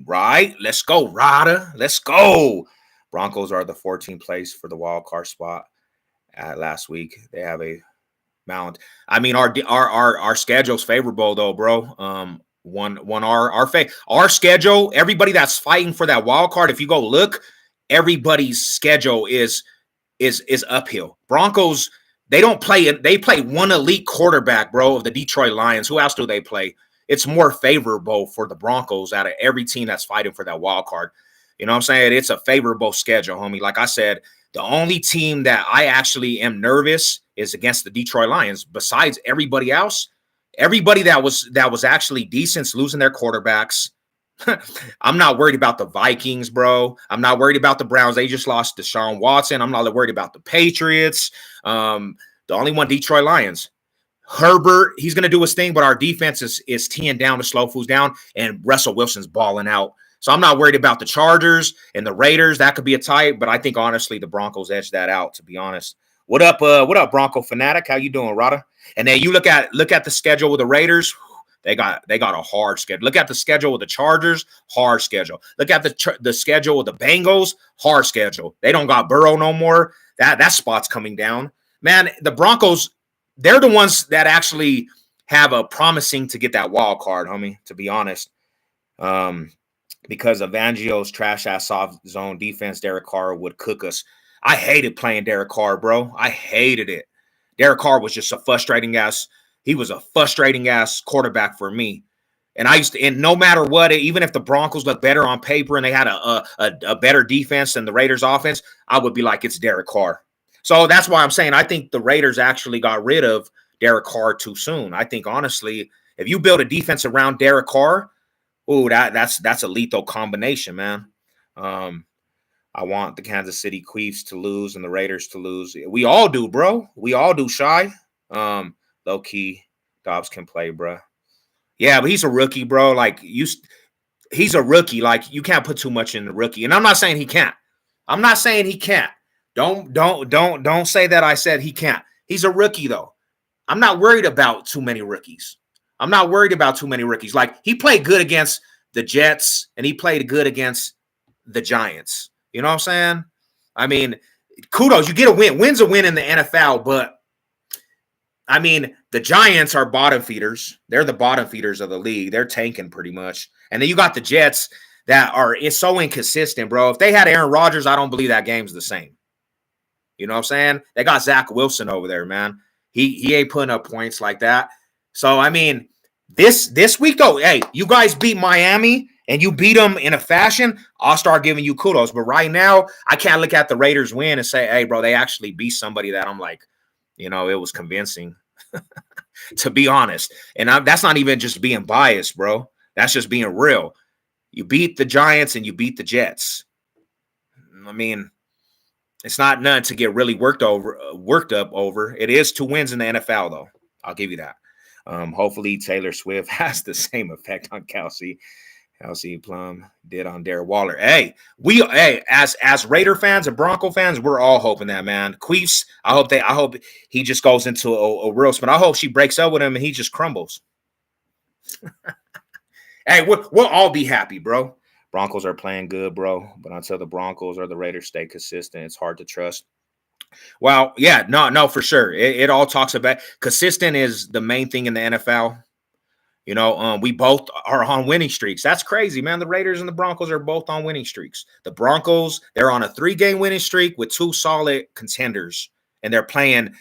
Right? Let's go, Rada. Let's go. Broncos are the 14th place for the wild card spot last week. They have a mount. I mean, our schedule's favorable though, bro. Our schedule, everybody that's fighting for that wild card, if you go look, everybody's schedule is uphill. Broncos, they play one elite quarterback, bro, of the Detroit Lions. Who else do they play? It's more favorable for the Broncos out of every team that's fighting for that wild card. You know what I'm saying? It's a favorable schedule, homie. Like I said, the only team that I actually am nervous is against the Detroit Lions. Besides everybody else, everybody that was actually decent losing their quarterbacks. I'm not worried about the Vikings, bro. I'm not worried about the Browns. They just lost Deshaun Watson. I'm not worried about the Patriots. The only one, Detroit Lions. Herbert, he's going to do his thing, but our defense is teeing down to slow fools down, and Russell Wilson's balling out. So I'm not worried about the Chargers and the Raiders. That could be a tie, but I think, honestly, the Broncos edge that out, to be honest. What up, Bronco fanatic? How you doing, Rada? And then you look at the schedule with the Raiders. They got a hard schedule. Look at the schedule with the Chargers, hard schedule. Look at the schedule with the Bengals, hard schedule. They don't got Burrow no more. That spot's coming down. Man, the Broncos, they're the ones that actually have a promising to get that wild card, homie, to be honest. Because of Angio's trash-ass soft zone defense, Derek Carr would cook us. I hated playing Derek Carr, bro. I hated it. Derek Carr was just a frustrating ass quarterback for me. And no matter what, even if the Broncos looked better on paper and they had a better defense than the Raiders offense, I would be like, it's Derek Carr. So that's why I'm saying I think the Raiders actually got rid of Derek Carr too soon. I think, honestly, if you build a defense around Derek Carr, that's a lethal combination, man. I want the Kansas City Chiefs to lose and the Raiders to lose. We all do, bro. We all do, Shy. Low key, Dobbs can play, bro. Yeah, but he's a rookie, bro. He's a rookie. Like, you can't put too much in the rookie. And I'm not saying he can't. Don't say that I said he can't. He's a rookie, though. I'm not worried about too many rookies. Like, he played good against the Jets, and he played good against the Giants. You know what I'm saying? I mean, kudos. You get a win. Win's a win in the NFL, but I mean, the Giants are bottom feeders. They're the bottom feeders of the league. They're tanking pretty much. And then you got the Jets that it's so inconsistent, bro. If they had Aaron Rodgers, I don't believe that game's the same. You know what I'm saying? They got Zach Wilson over there, man. He ain't putting up points like that. So, I mean, this week, though, hey, you guys beat Miami and you beat them in a fashion, I'll start giving you kudos. But right now, I can't look at the Raiders win and say, hey, bro, they actually beat somebody that I'm like, it was convincing, to be honest. And that's not even just being biased, bro. That's just being real. You beat the Giants and you beat the Jets. I mean, it's not none to get really worked up over. It is 2 wins in the NFL, though. I'll give you that. Hopefully Taylor Swift has the same effect on Kelsey Plum did on Darren Waller. Hey, as Raider fans and Bronco fans, we're all hoping that, man. Queefs, I hope he just goes into a real spin. I hope she breaks up with him and he just crumbles. Hey, we'll all be happy, bro. Broncos are playing good, bro. But until the Broncos or the Raiders stay consistent, it's hard to trust. Well, yeah, no, for sure. It all talks about consistent is the main thing in the NFL. You know, we both are on winning streaks. That's crazy, man. The Raiders and the Broncos are both on winning streaks. The Broncos, they're on a 3-game winning streak with 2 solid contenders, and they're playing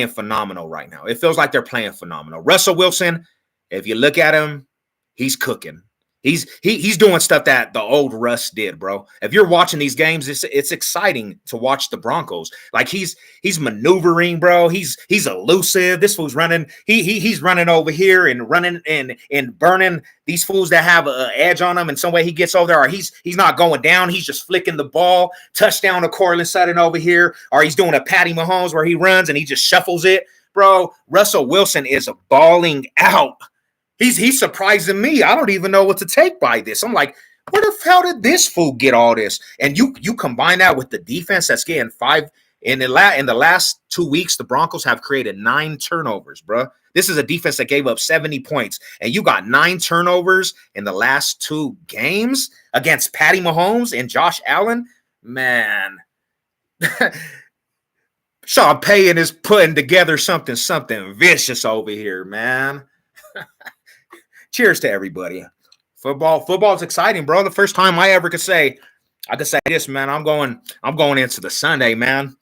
phenomenal right now. It feels like they're playing phenomenal. Russell Wilson, if you look at him, he's cooking. He's doing stuff that the old Russ did, bro. If you're watching these games, it's exciting to watch the Broncos. Like he's maneuvering, bro. He's elusive. This fool's running. He's running over here and running and burning these fools that have an edge on him. And some way he gets over there, or he's not going down. He's just flicking the ball. Touchdown to Cortland Sutton over here, or he's doing a Patty Mahomes where he runs and he just shuffles it, bro. Russell Wilson is balling out. He's surprising me. I don't even know what to take by this. I'm like, where the hell did this fool get all this? And you combine that with the defense that's getting 5 in the last 2 weeks. The Broncos have created 9 turnovers, bro. This is a defense that gave up 70 points, and you got 9 turnovers in the last 2 games against Patty Mahomes and Josh Allen. Man, Sean Payton is putting together something vicious over here, man. Cheers to everybody. Football's exciting, bro. The first time I ever could say this, man. I'm going into the Sunday, man.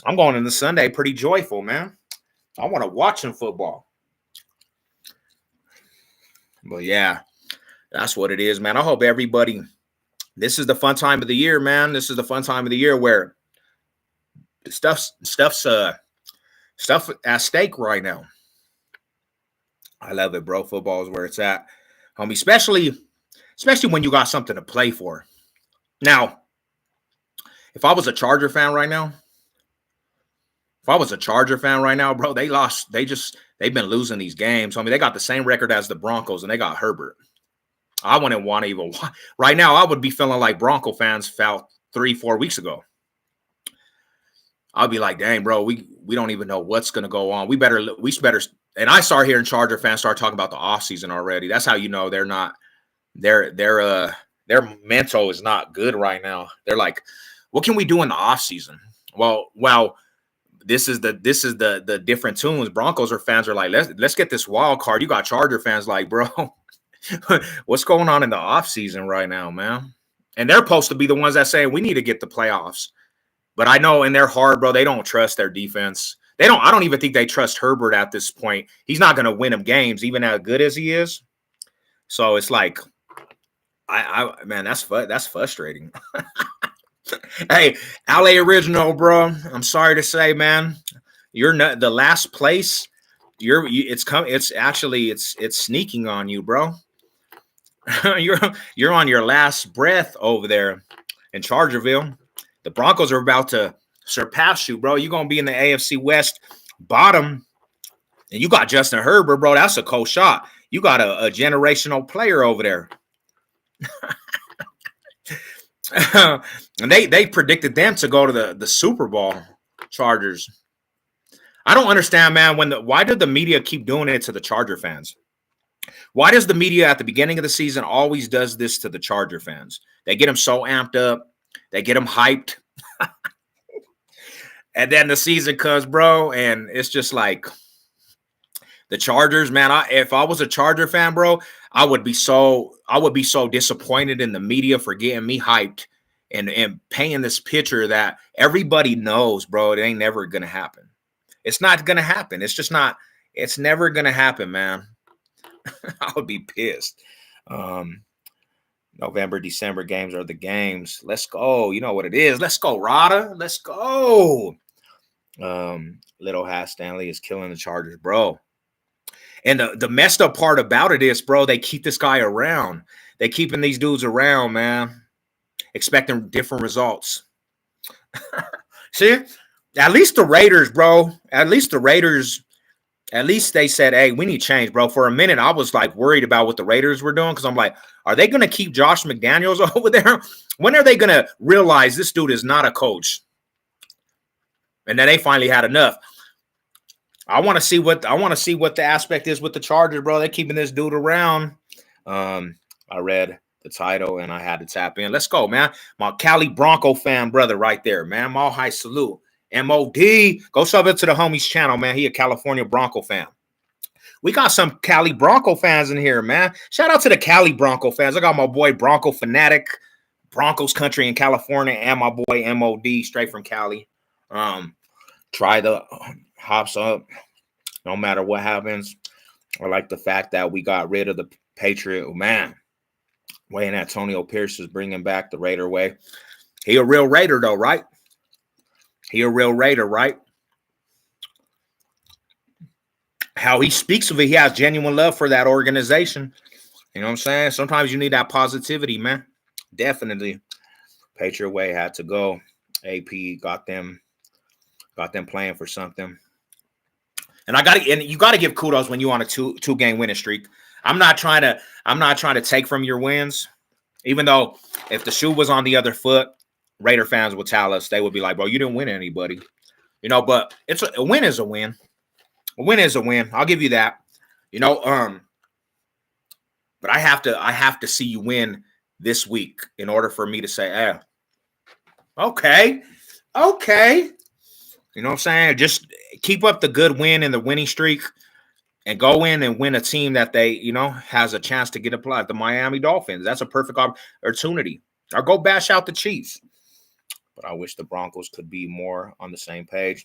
I'm going into Sunday pretty joyful, man. I want to watch some football. But yeah, that's what it is, man. I hope everybody. This is the fun time of the year, man. This is the fun time of the year where stuff's at stake right now. I love it, bro. Football is where it's at, homie. Especially when you got something to play for. Now, if I was a Charger fan right now, bro, they lost. They've been losing these games. I mean, they got the same record as the Broncos, and they got Herbert. I wouldn't want to even right now. I would be feeling like Bronco fans felt 3-4 weeks ago. I'll be like, dang, bro, we don't even know what's gonna go on. We better. And I start hearing Charger fans start talking about the offseason already. That's how you know they're not. Their mental is not good right now. They're like, what can we do in the offseason? Well, this is the different tunes. Broncos fans are like, let's get this wild card. You got Charger fans like, bro, what's going on in the offseason right now, man? And they're supposed to be the ones that say we need to get the playoffs. But I know in their heart, bro, they don't trust their defense. I don't even think they trust Herbert at this point. He's not going to win them games, even as good as he is. So it's like, man, that's frustrating. Hey, LA Original, bro. I'm sorry to say, man, you're not the last place. It's sneaking on you, bro. You're on your last breath over there in Chargerville. The Broncos are about to surpass you, bro. You're gonna be in the AFC West bottom, and you got Justin Herbert, bro. That's a cold shot. You got a generational player over there. And they predicted them to go to the Super Bowl, Chargers. I don't understand, man. Why did the media keep doing it to the Charger fans? Why does the media at the beginning of the season always does this to the Charger fans? They get them so amped up, they get them hyped. And then the season comes, bro, and it's just like the Chargers, man. If I was a Charger fan, bro, I would be so disappointed in the media for getting me hyped and painting this picture that everybody knows, bro. It ain't never gonna happen. It's not gonna happen. It's just not. It's never gonna happen, man. I would be pissed. November, December games are the games. Let's go. You know what it is. Let's go, Rada. Let's go. Little Hat Stanley is killing the Chargers, bro. And the messed up part about it is, bro, they keep this guy around. They keeping these dudes around, man, expecting different results. See, at least the Raiders, bro. At least the Raiders, At least they said, hey, we need change, bro. For a minute, I was like worried about what the Raiders were doing because I'm like, are they going to keep Josh McDaniels over there? When are they going to realize this dude is not a coach? And then they finally had enough. I want to see what the aspect is with the Chargers, bro. They're keeping this dude around. I read the title and I had to tap in. Let's go, man. My Cali Bronco fan brother right there, man. Mall high salute. MOD. Go sub it to the homie's channel, man. He a California Bronco fan. We got some Cali Bronco fans in here, man. Shout out to the Cali Bronco fans. I got my boy Bronco Fanatic, Broncos Country in California, and my boy MOD straight from Cali. Try the hops up no matter what happens. I like the fact that we got rid of the Patriot. Man, Wayne Antonio Pierce is bringing back the Raider way. He a real Raider, though, right? He a real Raider, right? How he speaks of it, he has genuine love for that organization. You know what I'm saying? Sometimes you need that positivity, man. Definitely. Patriot way had to go. AP got them playing for something. And you gotta give kudos when you on a two-game winning streak. I'm not trying to take from your wins, even though if the shoe was on the other foot, Raider fans would tell us, they would be like, bro, you didn't win anybody. You know, but a win is a win. A win is a win. I'll give you that. You know, but I have to see you win this week in order for me to say, okay. You know what I'm saying? Just keep up the good win and the winning streak and go in and win a team that they, you know, has a chance to get applied. The Miami Dolphins. That's a perfect opportunity. Or go bash out the Chiefs. But I wish the Broncos could be more on the same page.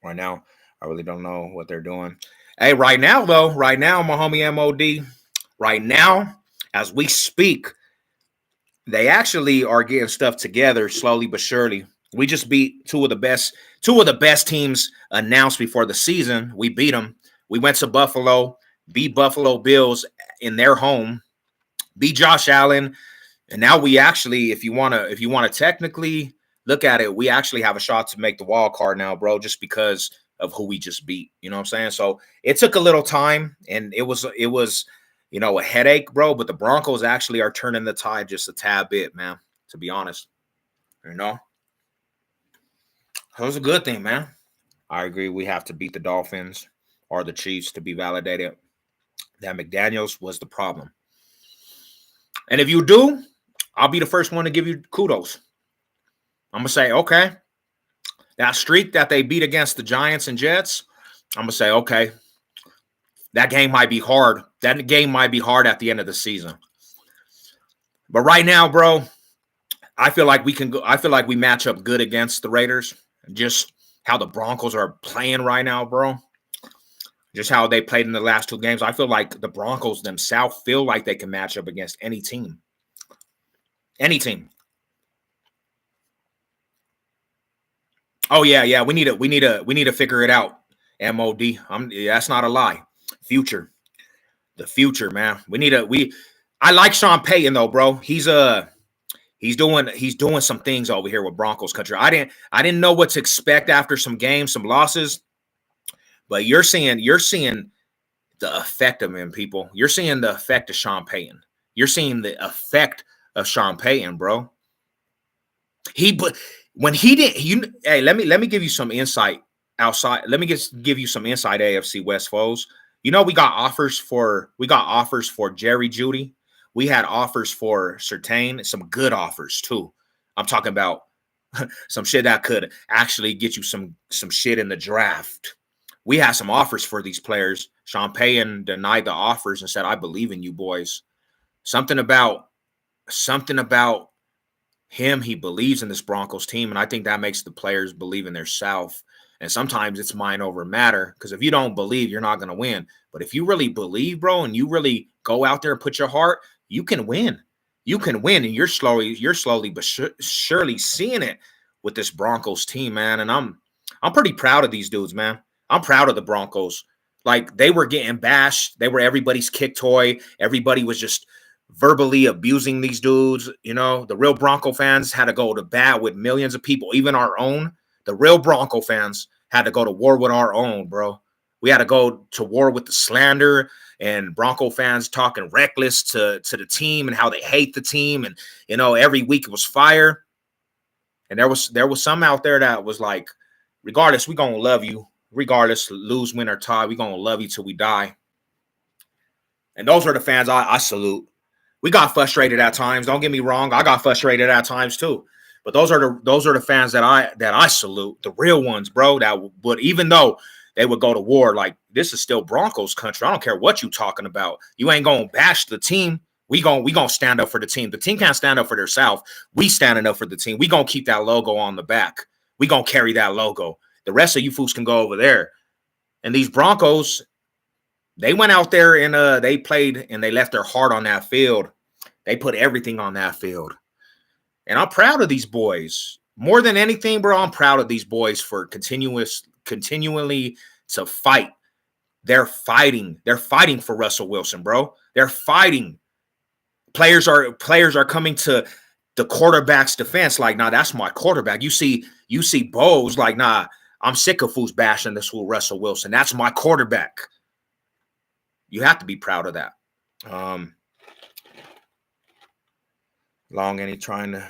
Right now, I really don't know what they're doing. Hey, right now, my homie MOD, right now, as we speak, they actually are getting stuff together slowly but surely. We just beat two of the best teams announced before the season. We beat them. We went to Buffalo, beat Buffalo Bills in their home, beat Josh Allen, and now we actually, if you want to technically look at it, we actually have a shot to make the wild card now, bro, just because of who we just beat. You know what I'm saying? So it took a little time, and it was you know, a headache, bro. But the Broncos actually are turning the tide just a tad bit, man. To be honest, you know. That was a good thing, man. I agree. We have to beat the Dolphins or the Chiefs to be validated that McDaniels was the problem. And if you do, I'll be the first one to give you kudos. I'm going to say, okay, that streak that they beat against the Giants and Jets, I'm going to say, okay, that game might be hard. That game might be hard at the end of the season. But right now, bro, I feel like we match up good against the Raiders. Just how the Broncos are playing right now, bro. Just how they played in the last two games. I feel like the Broncos themselves feel like they can match up against any team. Any team. Oh yeah. We need to figure it out. MOD. That's not a lie. Future. The future, man. I like Sean Payton though, bro. He's doing some things over here with Broncos country. I didn't know what to expect after some games, some losses. But you're seeing the effect of him, people. You're seeing the effect of Sean Payton. You're seeing the effect of Sean Payton, bro. Hey, let me give you some insight outside. Let me give you some insight, AFC West foes. You know, we got offers for Jerry Jeudy. We had offers for Surtain, some good offers too. I'm talking about some shit that could actually get you some shit in the draft. We had some offers for these players. Sean Payton denied the offers and said, I believe in you boys. Something about him, he believes in this Broncos team, and I think that makes the players believe in themselves. And sometimes it's mind over matter, because if you don't believe, you're not going to win. But if you really believe, bro, and you really go out there and put your heart, you can win. You can win, and you're slowly but surely seeing it with this Broncos team, man. And I'm pretty proud of these dudes, man. I'm proud of the Broncos. Like, they were getting bashed. They were everybody's kick toy. Everybody was just verbally abusing these dudes. You know, the real Bronco fans had to go to bat with millions of people, even our own. The real Bronco fans had to go to war with our own, bro. We had to go to war with the slander and Bronco fans talking reckless to the team and how they hate the team. And, every week it was fire. And there was some out there that was like, regardless, we going to love you. Regardless, lose, win, or tie, we going to love you till we die. And those are the fans I salute. We got frustrated at times. Don't get me wrong. I got frustrated at times too. But those are the fans that I salute, the real ones, bro. That would, even though they would go to war, like, this is still Broncos country. I don't care what you talking about. You ain't gonna bash the team. We gonna stand up for the team. The team can't stand up for themselves. We standing up for the team. We gonna keep that logo on the back. We gonna carry that logo. The rest of you fools can go over there. And these Broncos, they went out there and they played and they left their heart on that field. They put everything on that field. And I'm proud of these boys. More than anything, bro, I'm proud of these boys for continually to fight. They're fighting. They're fighting for Russell Wilson, bro. They're fighting. Players are coming to the quarterback's defense like, nah, that's my quarterback. You see Bo's like, nah, I'm sick of fools bashing this fool Russell Wilson. That's my quarterback. You have to be proud of that. Long any trying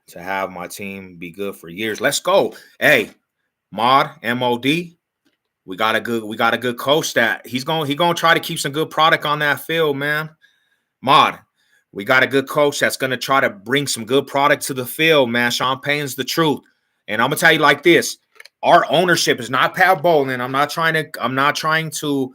to have my team be good for years. Let's go. Hey, MOD. We got a good coach that he's gonna try to keep some good product on that field, man. Mod, we got a good coach that's gonna try to bring some good product to the field, man. Sean Payton's the truth. And I'm gonna tell you like this: our ownership is not Pat Bowlen. I'm not trying to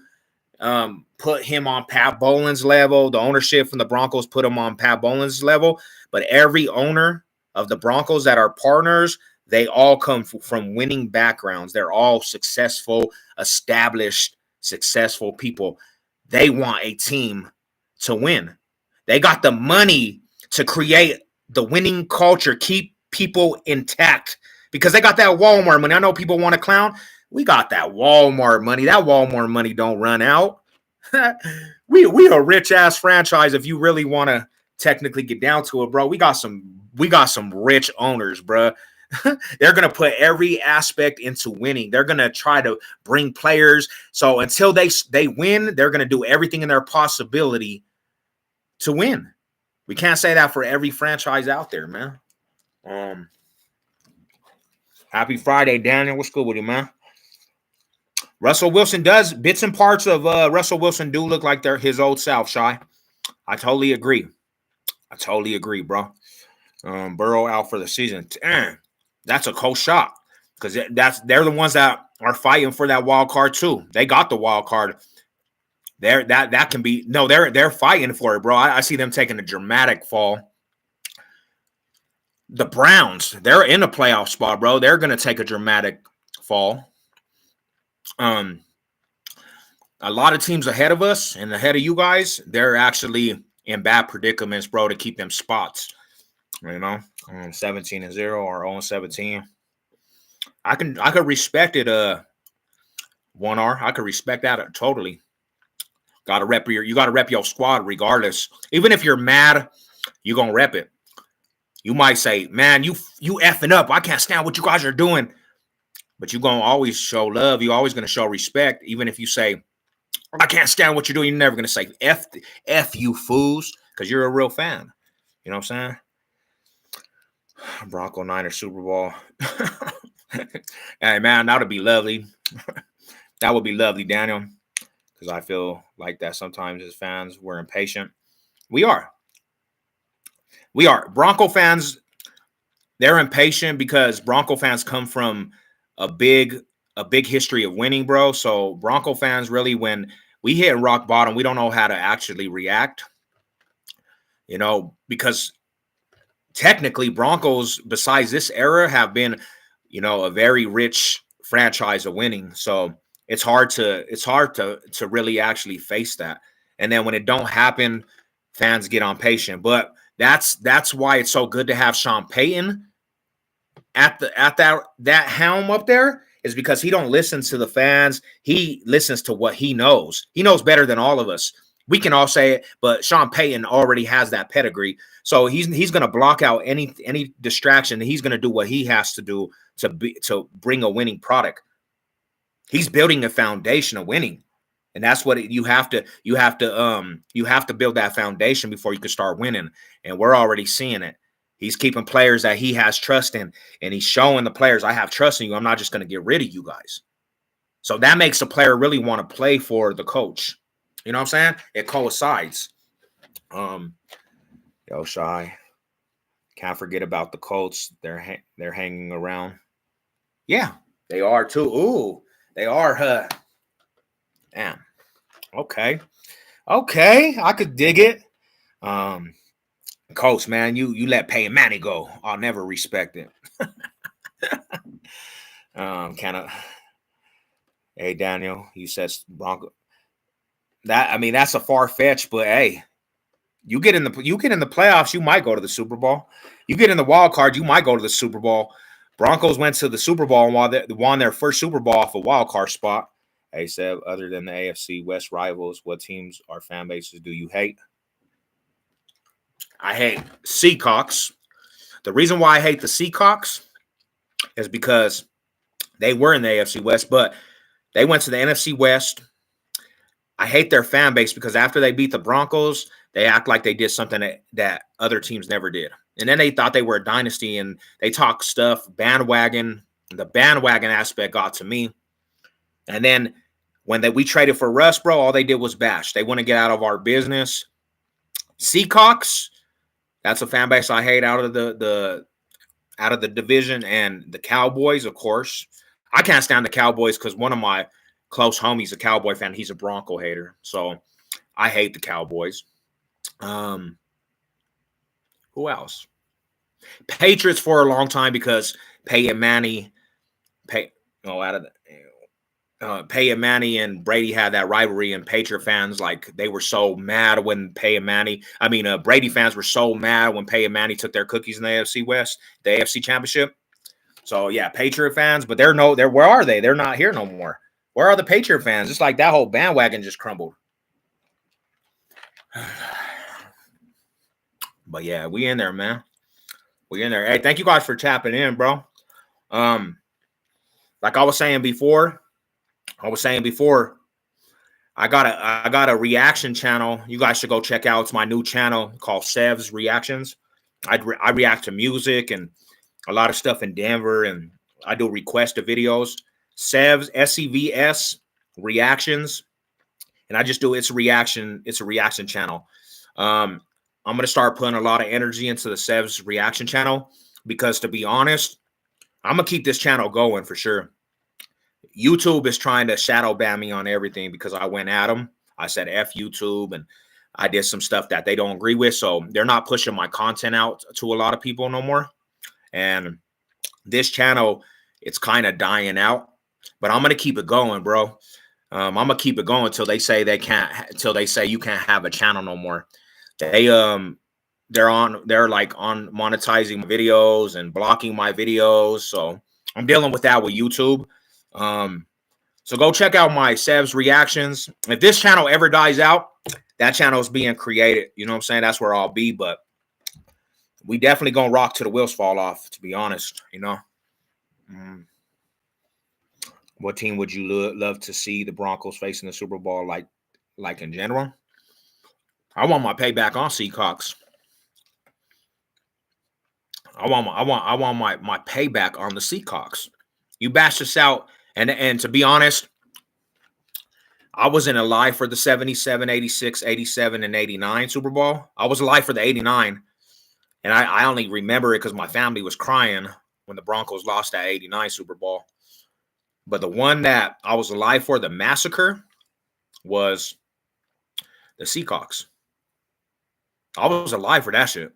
put him on Pat Bowlen's level. The ownership from the Broncos put him on Pat Bowlen's level. But every owner of the Broncos that are partners, they all come from winning backgrounds. They're all successful, established, successful people. They want a team to win. They got the money to create the winning culture, keep people intact because they got that Walmart money. I know people want to clown. We got that Walmart money. That Walmart money don't run out. we a rich ass franchise if you really want to technically get down to it, bro. We got some rich owners, bro. They're going to put every aspect into winning. They're going to try to bring players. So until they win, they're going to do everything in their possibility to win. We can't say that for every franchise out there, man. Happy Friday, Daniel. What's good with you, man? Russell Wilson does, bits and parts of Russell Wilson do look like they're his old self, Shy. I totally agree. Bro. Burrow out for the season. Damn, that's a cold shot because they're the ones that are fighting for that wild card too. They got the wild card. They're fighting for it, bro. I see them taking a dramatic fall. The Browns, they're in a playoff spot, bro. They're gonna take a dramatic fall. A lot of teams ahead of us and ahead of you guys, they're actually in bad predicaments, bro, to keep them spots. 17-0 or 0-17. I could respect it. 1R, I could respect that totally. You gotta rep your squad regardless. Even if you're mad, you gonna rep it. You might say, man, you effing up. I can't stand what you guys are doing. But you're going to always show love. You're always going to show respect. Even if you say, I can't stand what you're doing, you're never going to say, F you fools, because you're a real fan. You know what I'm saying? Bronco Niners Super Bowl. Hey, man, that would be lovely. That would be lovely, Daniel, because I feel like that sometimes as fans, we're impatient. We are. Bronco fans, they're impatient because Bronco fans come from a big history of winning, bro. So Bronco fans, really, when we hit rock bottom, we don't know how to actually react, because technically Broncos, besides this era, have been, a very rich franchise of winning. So it's hard to really actually face that. And then when it don't happen, fans get impatient. But that's why it's so good to have Sean Payton at that helm up there, is because he don't listen to the fans. He listens to what he knows. He knows better than all of us. We can all say it, but Sean Payton already has that pedigree. So he's going to block out any distraction. He's going to do what he has to do to bring a winning product. He's building a foundation of winning. And that's what you have to build that foundation before you can start winning. And we're already seeing it. He's keeping players that he has trust in, and he's showing the players, I have trust in you. I'm not just going to get rid of you guys. So that makes a player really want to play for the coach. You know what I'm saying? It coincides. Yo, Shy. Can't forget about the Colts. They're hanging around. Yeah, they are too. Ooh, they are. Damn. Okay. I could dig it. Coach, man, you let Peyton Manning go. I'll never respect it. Kind of. Hey, Daniel, you said Bronco. That's a far fetch, but hey, you get in the playoffs, you might go to the Super Bowl. You get in the wild card, you might go to the Super Bowl. Broncos went to the Super Bowl and won their first Super Bowl off a wild card spot. Hey, Seb, other than the AFC West rivals, what teams or fan bases do you hate? I hate Seahawks. The reason why I hate the Seahawks is because they were in the AFC West, but they went to the NFC West. I hate their fan base because after they beat the Broncos, they act like they did something that other teams never did. And then they thought they were a dynasty, and they talk stuff, bandwagon. The bandwagon aspect got to me. And then when we traded for Russ, bro, all they did was bash. They want to get out of our business. Seahawks, that's a fan base I hate out of the division. And the Cowboys, of course. I can't stand the Cowboys because one of my close homies, a Cowboy fan, he's a Bronco hater. So I hate the Cowboys. Who else? Patriots for a long time because Peyton Manning and Brady had that rivalry, and Patriot fans, like, they were so mad when Brady fans were so mad when Peyton Manning took their cookies in the AFC West, the AFC Championship. So yeah, Patriot fans, but where are they? They're not here no more. Where are the Patriot fans? It's like that whole bandwagon just crumbled. But yeah, we in there, man. We in there. Hey, thank you guys for tapping in, bro. Like I was saying before, I got a reaction channel. You guys should go check out. It's my new channel called Sev's Reactions. I react to music and a lot of stuff in Denver, and I do request of videos. Sev's SEVS Reactions, and I just do it's a reaction channel. I'm gonna start putting a lot of energy into the Sev's Reaction channel because, to be honest, I'm gonna keep this channel going for sure. YouTube is trying to shadow ban me on everything because I went at them. I said F YouTube, and I did some stuff that they don't agree with, so they're not pushing my content out to a lot of people no more. And this channel, it's kind of dying out, but I'm gonna keep it going, bro. I'm gonna keep it going until they say you can't have a channel no more. They're like on monetizing my videos and blocking my videos, so I'm dealing with that with YouTube. So go check out my Sev's Reactions. If this channel ever dies out, that channel is being created. You know what I'm saying? That's where I'll be, but we definitely gonna rock till the wheels fall off, to be honest, you know. What team would you love to see the Broncos face in the Super Bowl, like in general? I want my payback on Seahawks. I want my payback on the Seahawks. You bashed us out, and to be honest, I wasn't alive for the 77, 86, 87, and 89 Super Bowl. I was alive for the 89, and I only remember it because my family was crying when the Broncos lost that 89 Super Bowl. But the one that I was alive for, the massacre, was the Seahawks. I was alive for that shit.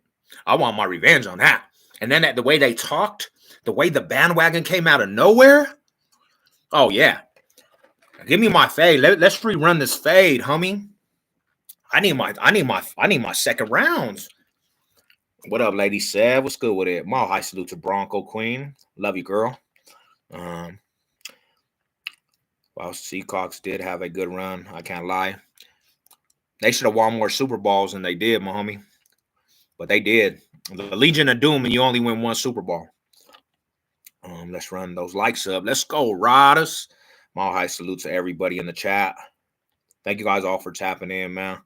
I want my revenge on that. And then the way they talked, the way the bandwagon came out of nowhere. Oh yeah, give me my fade. Let's rerun this fade, homie. I need my second rounds. What up, Lady Seb? What's good with it? Mile high salute to Bronco Queen. Love you, girl. Well, Seahawks did have a good run. I can't lie. They should have won more Super Bowls than they did, my homie. But they did. The Legion of Doom, and you only win one Super Bowl. Let's run those likes up. Let's go, Riders. Mile high salute to everybody in the chat. Thank you guys all for tapping in, man.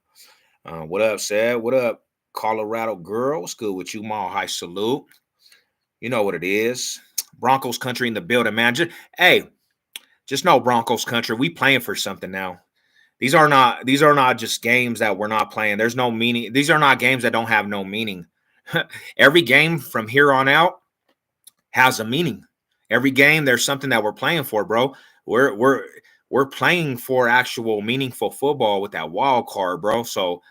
What up, Seb? What up, Colorado girl? What's good with you? Mile high salute. You know what it is. Broncos country in the building, man. Just know Broncos country. We playing for something now. These are not just games that we're not playing. There's no meaning. These are not games that don't have no meaning. Every game from here on out has a meaning. Every game there's something that we're playing for, bro. We're playing for actual meaningful football with that wild card, bro. So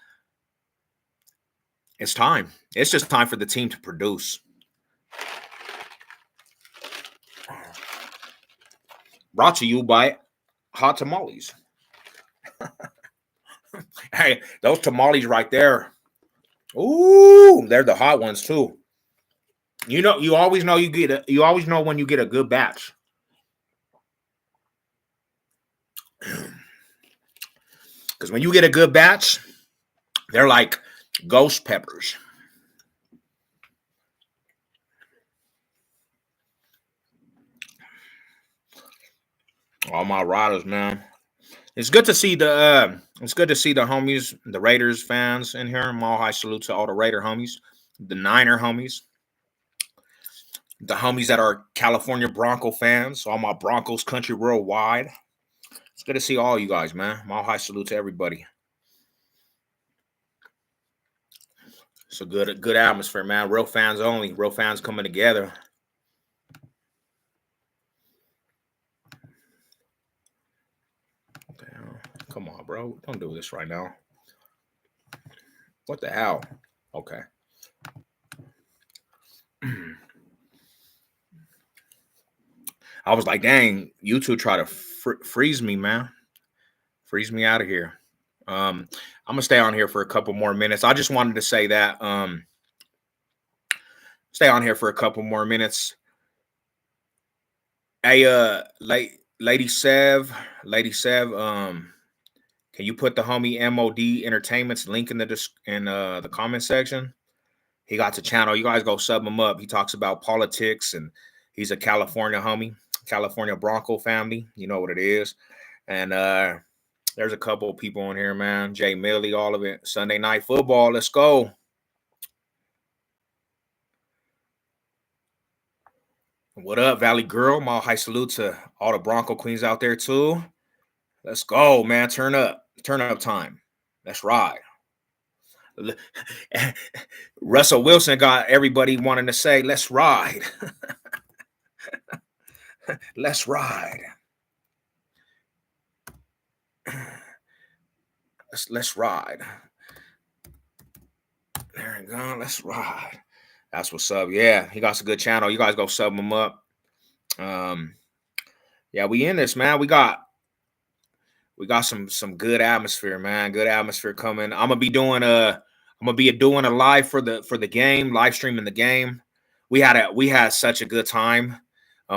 it's time. It's just time for the team to produce. Brought to you by Hot Tamales. Hey, those tamales right there. Ooh, they're the hot ones too. You know, you always know when you get a good batch. Because when you get a good batch, they're like ghost peppers. All my riders, man. It's good to see the homies, the Raiders fans in here. Mile high salute to all the Raider homies, the Niner homies, the homies that are California Bronco fans, all my Broncos country worldwide. It's good to see all you guys, man. Mile high salute to everybody. It's a good atmosphere, man. Real fans only. Real fans coming together. What the hell? Come on, bro. Don't do this right now. What the hell? Okay. I was like, dang, you two try to freeze me, man. Freeze me out of here. I'm gonna stay on here for a couple more minutes. I just wanted to say that. Stay on here for a couple more minutes. Hey, Lady Sev, can you put the homie MOD Entertainment's link in the comment section? He got the channel. You guys go sub him up. He talks about politics and he's a California homie, California Bronco family. You know what it is. And there's a couple of people in here, man. Jay Millie, all of it. Sunday Night Football. Let's go. What up, Valley Girl? Mile high salute to all the Bronco queens out there, too. Let's go, man. Turn up. Turn up time. Let's ride. Russell Wilson got everybody wanting to say, let's ride. Let's ride. Let's ride. There you go. Let's ride. That's what's up. Yeah, he got a good channel. You guys go sub him up. Yeah, we in this, man. We got some good atmosphere, man. Good atmosphere coming. I'm gonna be doing a live for the game, live streaming the game. We had such a good time.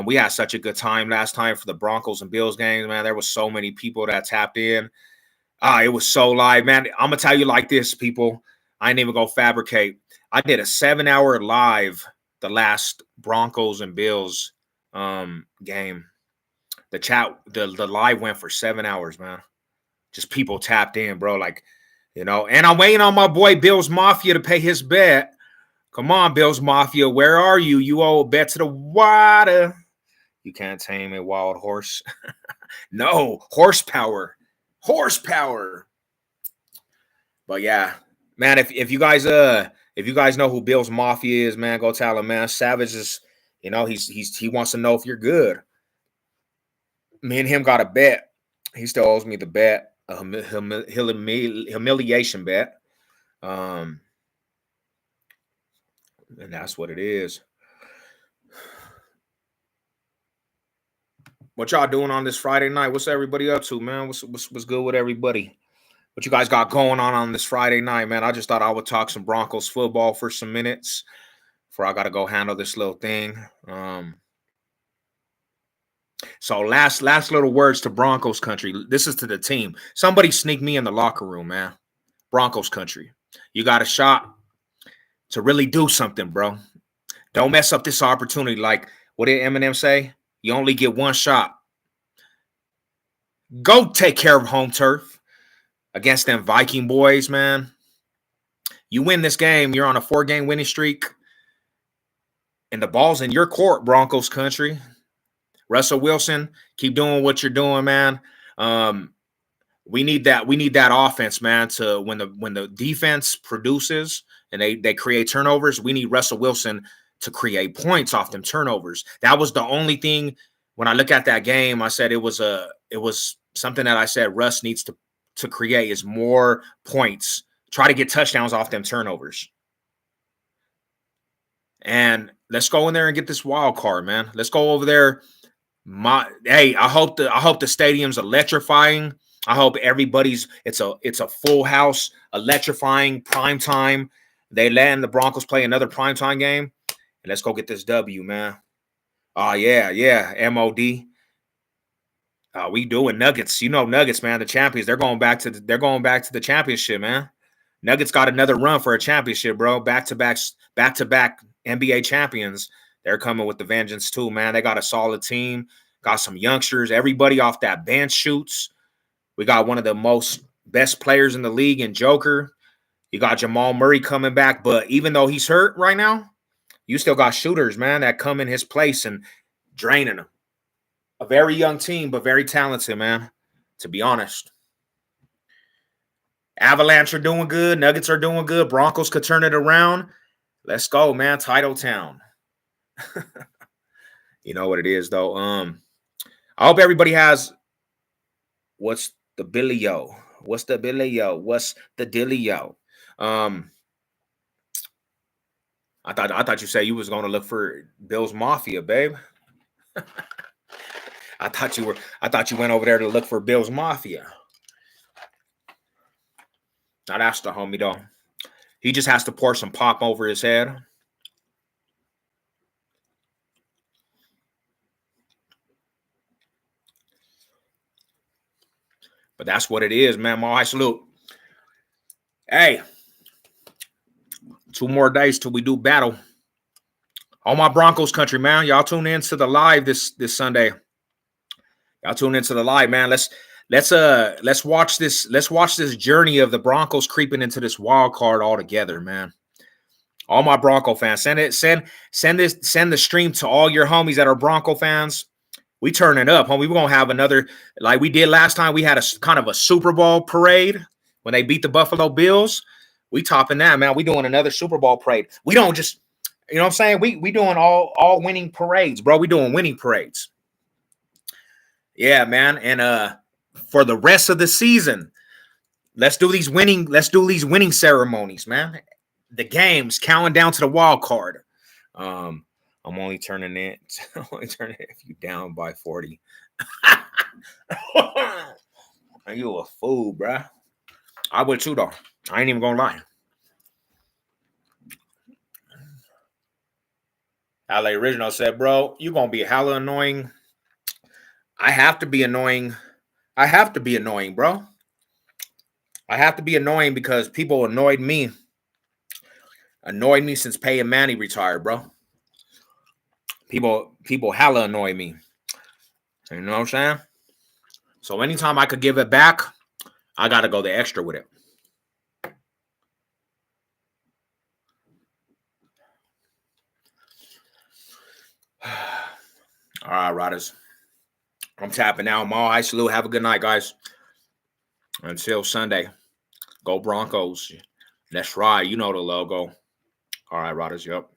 We had such a good time last time for the Broncos and Bills games, man. There was so many people that tapped in. It was so live, man. I'm gonna tell you like this, people. I ain't even gonna fabricate. I did a 7-hour live the last Broncos and Bills game. The live went for 7 hours, man. Just people tapped in, bro. Like, you know, and I'm waiting on my boy Bills Mafia to pay his bet. Come on, Bills Mafia, where are you? You owe a bet to the water. You can't tame a wild horse. No, horsepower. Horsepower. But yeah, man, if you guys know who Bills Mafia is, man, go tell him, man. Savage is, you know, he wants to know if you're good. Me and him got a bet. He still owes me the bet, a humiliation bet. And that's what it is. What y'all doing on this Friday night? What's everybody up to, man? What's good with everybody? What you guys got going on this Friday night, man? I just thought I would talk some Broncos football for some minutes before I got to go handle this little thing. So last little words to Broncos country. This is to the team. Somebody sneak me in the locker room, man. Broncos country. You got a shot to really do something, bro. Don't mess up this opportunity. Like, what did Eminem say? You only get one shot. Go take care of home turf against them Viking boys, man. You win this game, you're on a 4-game winning streak, and the ball's in your court, Broncos country. Russell Wilson, keep doing what you're doing, man. We need that. We need that offense, man. To when the defense produces and they create turnovers, we need Russell Wilson to create points off them turnovers. That was the only thing. When I look at that game, I said it was something that I said Russ needs to create is more points. Try to get touchdowns off them turnovers. And let's go in there and get this wild card, man. Let's go over there. I hope the stadium's electrifying. I hope everybody's it's a full house, electrifying prime time. They land the Broncos play another primetime game. And let's go get this W, man. Oh, yeah. MOD. We doing Nuggets. You know Nuggets, man, the champions. They're going back to the championship, man. Nuggets got another run for a championship, bro. Back-to-back NBA champions. They're coming with the vengeance too, man. They got a solid team. Got some youngsters. Everybody off that bench shoots. We got one of the best players in the league in Joker. You got Jamal Murray coming back, but even though he's hurt right now, you still got shooters, man, that come in his place and draining him. A very young team, but very talented, man, to be honest. Avalanche are doing good. Nuggets are doing good. Broncos could turn it around. Let's go, man. Title Town. You know what it is, though. I hope everybody has what's the Billy-o? What's the Billy-o? What's the Dilly-o? I thought you said you was going to look for Bill's Mafia, babe. I thought you went over there to look for Bill's Mafia. Now that's the homie, though. He just has to pour some pop over his head. But that's what it is, man. My high salute. Hey, 2 more days till we do battle. All my Broncos country, man. Y'all tune in to the live this Sunday. Y'all tune into the live, man. Let's watch this. Let's watch this journey of the Broncos creeping into this wild card all together, man. All my Bronco fans, send the stream to all your homies that are Bronco fans. We turn it up, homie. We're gonna have another like we did last time. We had a kind of a Super Bowl parade when they beat the Buffalo Bills. We topping that, man. We doing another Super Bowl parade. We don't just, you know what I'm saying? We doing all winning parades, bro. We doing winning parades. Yeah, man. And for the rest of the season, let's do these winning ceremonies, man. The games counting down to the wild card. I'm only turning it if you down by 40. Are you a fool, bruh? I would too, though. I ain't even gonna lie. LA Original said, bro, you gonna be hella annoying. I have to be annoying, bro. I have to be annoying because people annoyed me since Peyton Manning retired, bro. People hella annoy me. You know what I'm saying? So anytime I could give it back, I got to go the extra with it. All right, riders. I'm tapping out. Maul, I salute. Have a good night, guys. Until Sunday. Go Broncos. Let's ride. You know the logo. All right, riders. Yep.